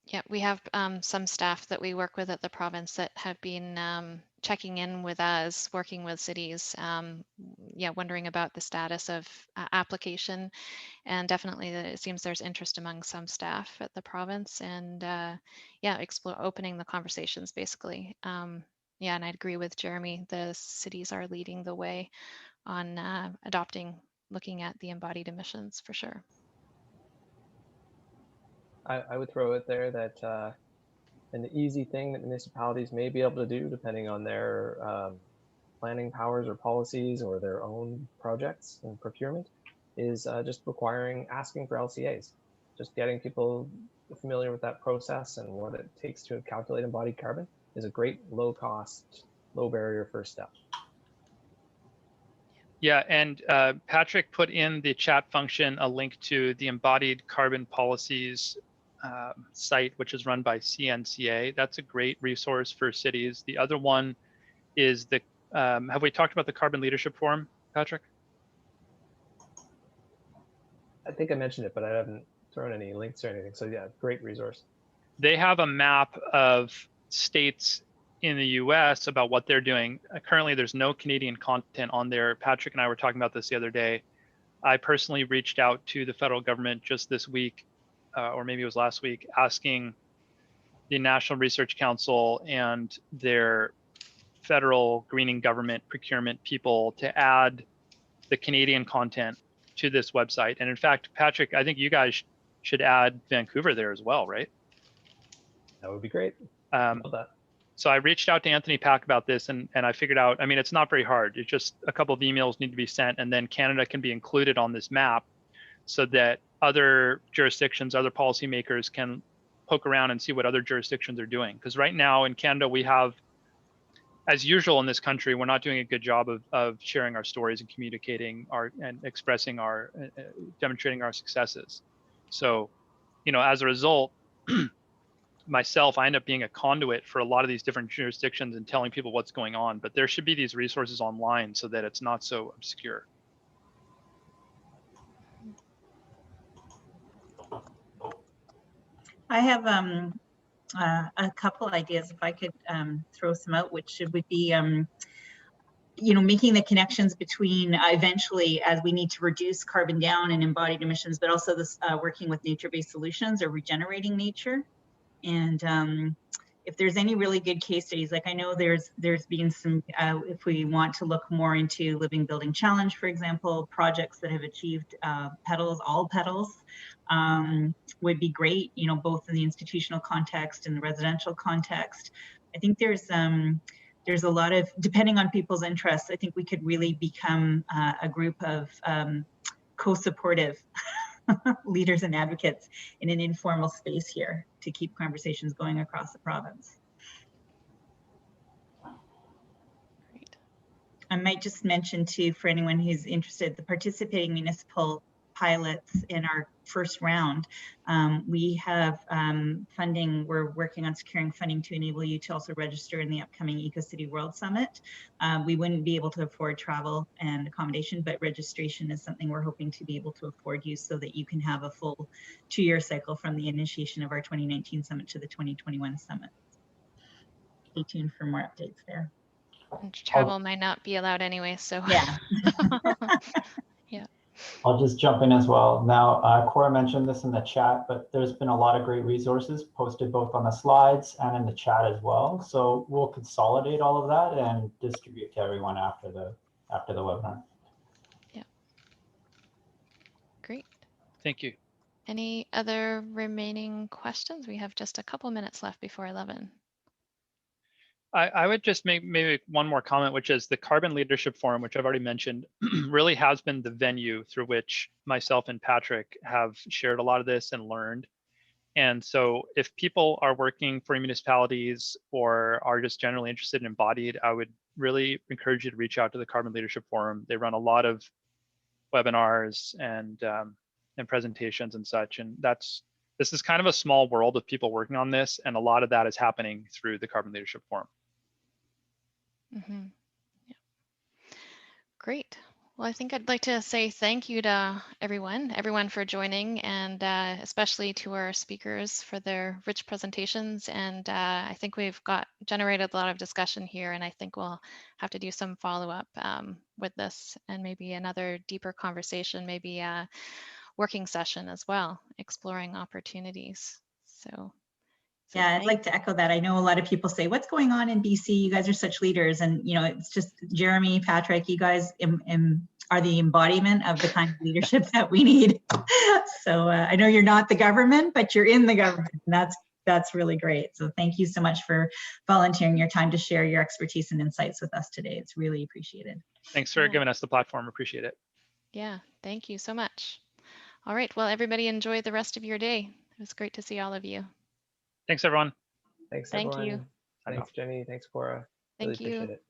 Yeah, we have some staff that we work with at the province that have been checking in with us, working with cities, yeah, wondering about the status of application. And definitely it seems there's interest among some staff at the province, and yeah, opening the conversations basically. Yeah, and I'd agree with Jeremy, the cities are leading the way on looking at the embodied emissions for sure. I would throw it there that an easy thing that municipalities may be able to do, depending on their planning powers or policies or their own projects and procurement, is just asking for LCAs, just getting people familiar with that process and what it takes to calculate embodied carbon is a great low cost, low barrier first step. Yeah, and Patrick put in the chat function a link to the Embodied Carbon Policies site, which is run by CNCA. That's a great resource for cities. The other one is the, have we talked about the Carbon Leadership Forum, Patrick? I think I mentioned it, but I haven't thrown any links or anything. So yeah, great resource. They have a map of states in the US about what they're doing. Currently, there's no Canadian content on there. Patrick and I were talking about this the other day. I personally reached out to the federal government just this week, or maybe it was last week, asking the National Research Council and their federal greening government procurement people to add the Canadian content to this website. And in fact, Patrick, I think you guys should add Vancouver there as well, right? That would be great. Love that. So I reached out to Anthony Pack about this, and I figured out, I mean, it's not very hard. It's just a couple of emails need to be sent, and then Canada can be included on this map so that other jurisdictions, other policymakers can poke around and see what other jurisdictions are doing. Because right now in Canada, we have, as usual in this country, we're not doing a good job of sharing our stories and communicating and expressing our, demonstrating our successes. So, you know, as a result, myself, I end up being a conduit for a lot of these different jurisdictions and telling people what's going on, but there should be these resources online so that it's not so obscure. I have a couple ideas, if I could throw some out, which would be, you know, making the connections between eventually, as we need to reduce carbon down and embodied emissions, but also this working with nature-based solutions or regenerating nature. And if there's any really good case studies, like I know there's been some, if we want to look more into Living Building Challenge, for example, projects that have achieved petals, all petals, would be great, you know, both in the institutional context and the residential context. I think there's a lot of, depending on people's interests, I think we could really become a group of co-supportive leaders and advocates in an informal space here to keep conversations going across the province. Great. I might just mention too, for anyone who's interested, the participating municipal pilots in our first round. We have funding, we're working on securing funding to enable you to also register in the upcoming Ecocity World Summit. We wouldn't be able to afford travel and accommodation, but registration is something we're hoping to be able to afford you so that you can have a full 2-year cycle from the initiation of our 2019 summit to the 2021 summit. Stay tuned for more updates there. And travel might not be allowed anyway, so. Yeah. Yeah. I'll just jump in as well. Now, Cora mentioned this in the chat, but there's been a lot of great resources posted both on the slides and in the chat as well. So we'll consolidate all of that and distribute to everyone after the webinar. Yeah. Great. Thank you. Any other remaining questions? We have just a couple minutes left before 11. I would just make maybe one more comment, which is the Carbon Leadership Forum, which I've already mentioned, really has been the venue through which myself and Patrick have shared a lot of this and learned. And so if people are working for municipalities or are just generally interested in Embodied, I would really encourage you to reach out to the Carbon Leadership Forum. They run a lot of webinars and presentations and such. And this is kind of a small world of people working on this. And a lot of that is happening through the Carbon Leadership Forum. Mm-hmm. Yeah. Great. Well, I think I'd like to say thank you to everyone for joining, and especially to our speakers for their rich presentations. And I think we've generated a lot of discussion here, and I think we'll have to do some follow-up with this, and maybe another deeper conversation, maybe a working session as well, exploring opportunities. So yeah, I'd like to echo that. I know a lot of people say, what's going on in BC? You guys are such leaders. And, you know, it's just Jeremy, Patrick, you guys are the embodiment of the kind of leadership that we need. So I know you're not the government, but you're in the government. And that's really great. So thank you so much for volunteering your time to share your expertise and insights with us today. It's really appreciated. Thanks for giving us the platform. Appreciate it. Yeah, thank you so much. All right, well, everybody enjoy the rest of your day. It was great to see all of you. Thanks, everyone. Thanks, Thank everyone. you. Thanks, Jenny. Thanks, Cora. Thank Really you. appreciate it.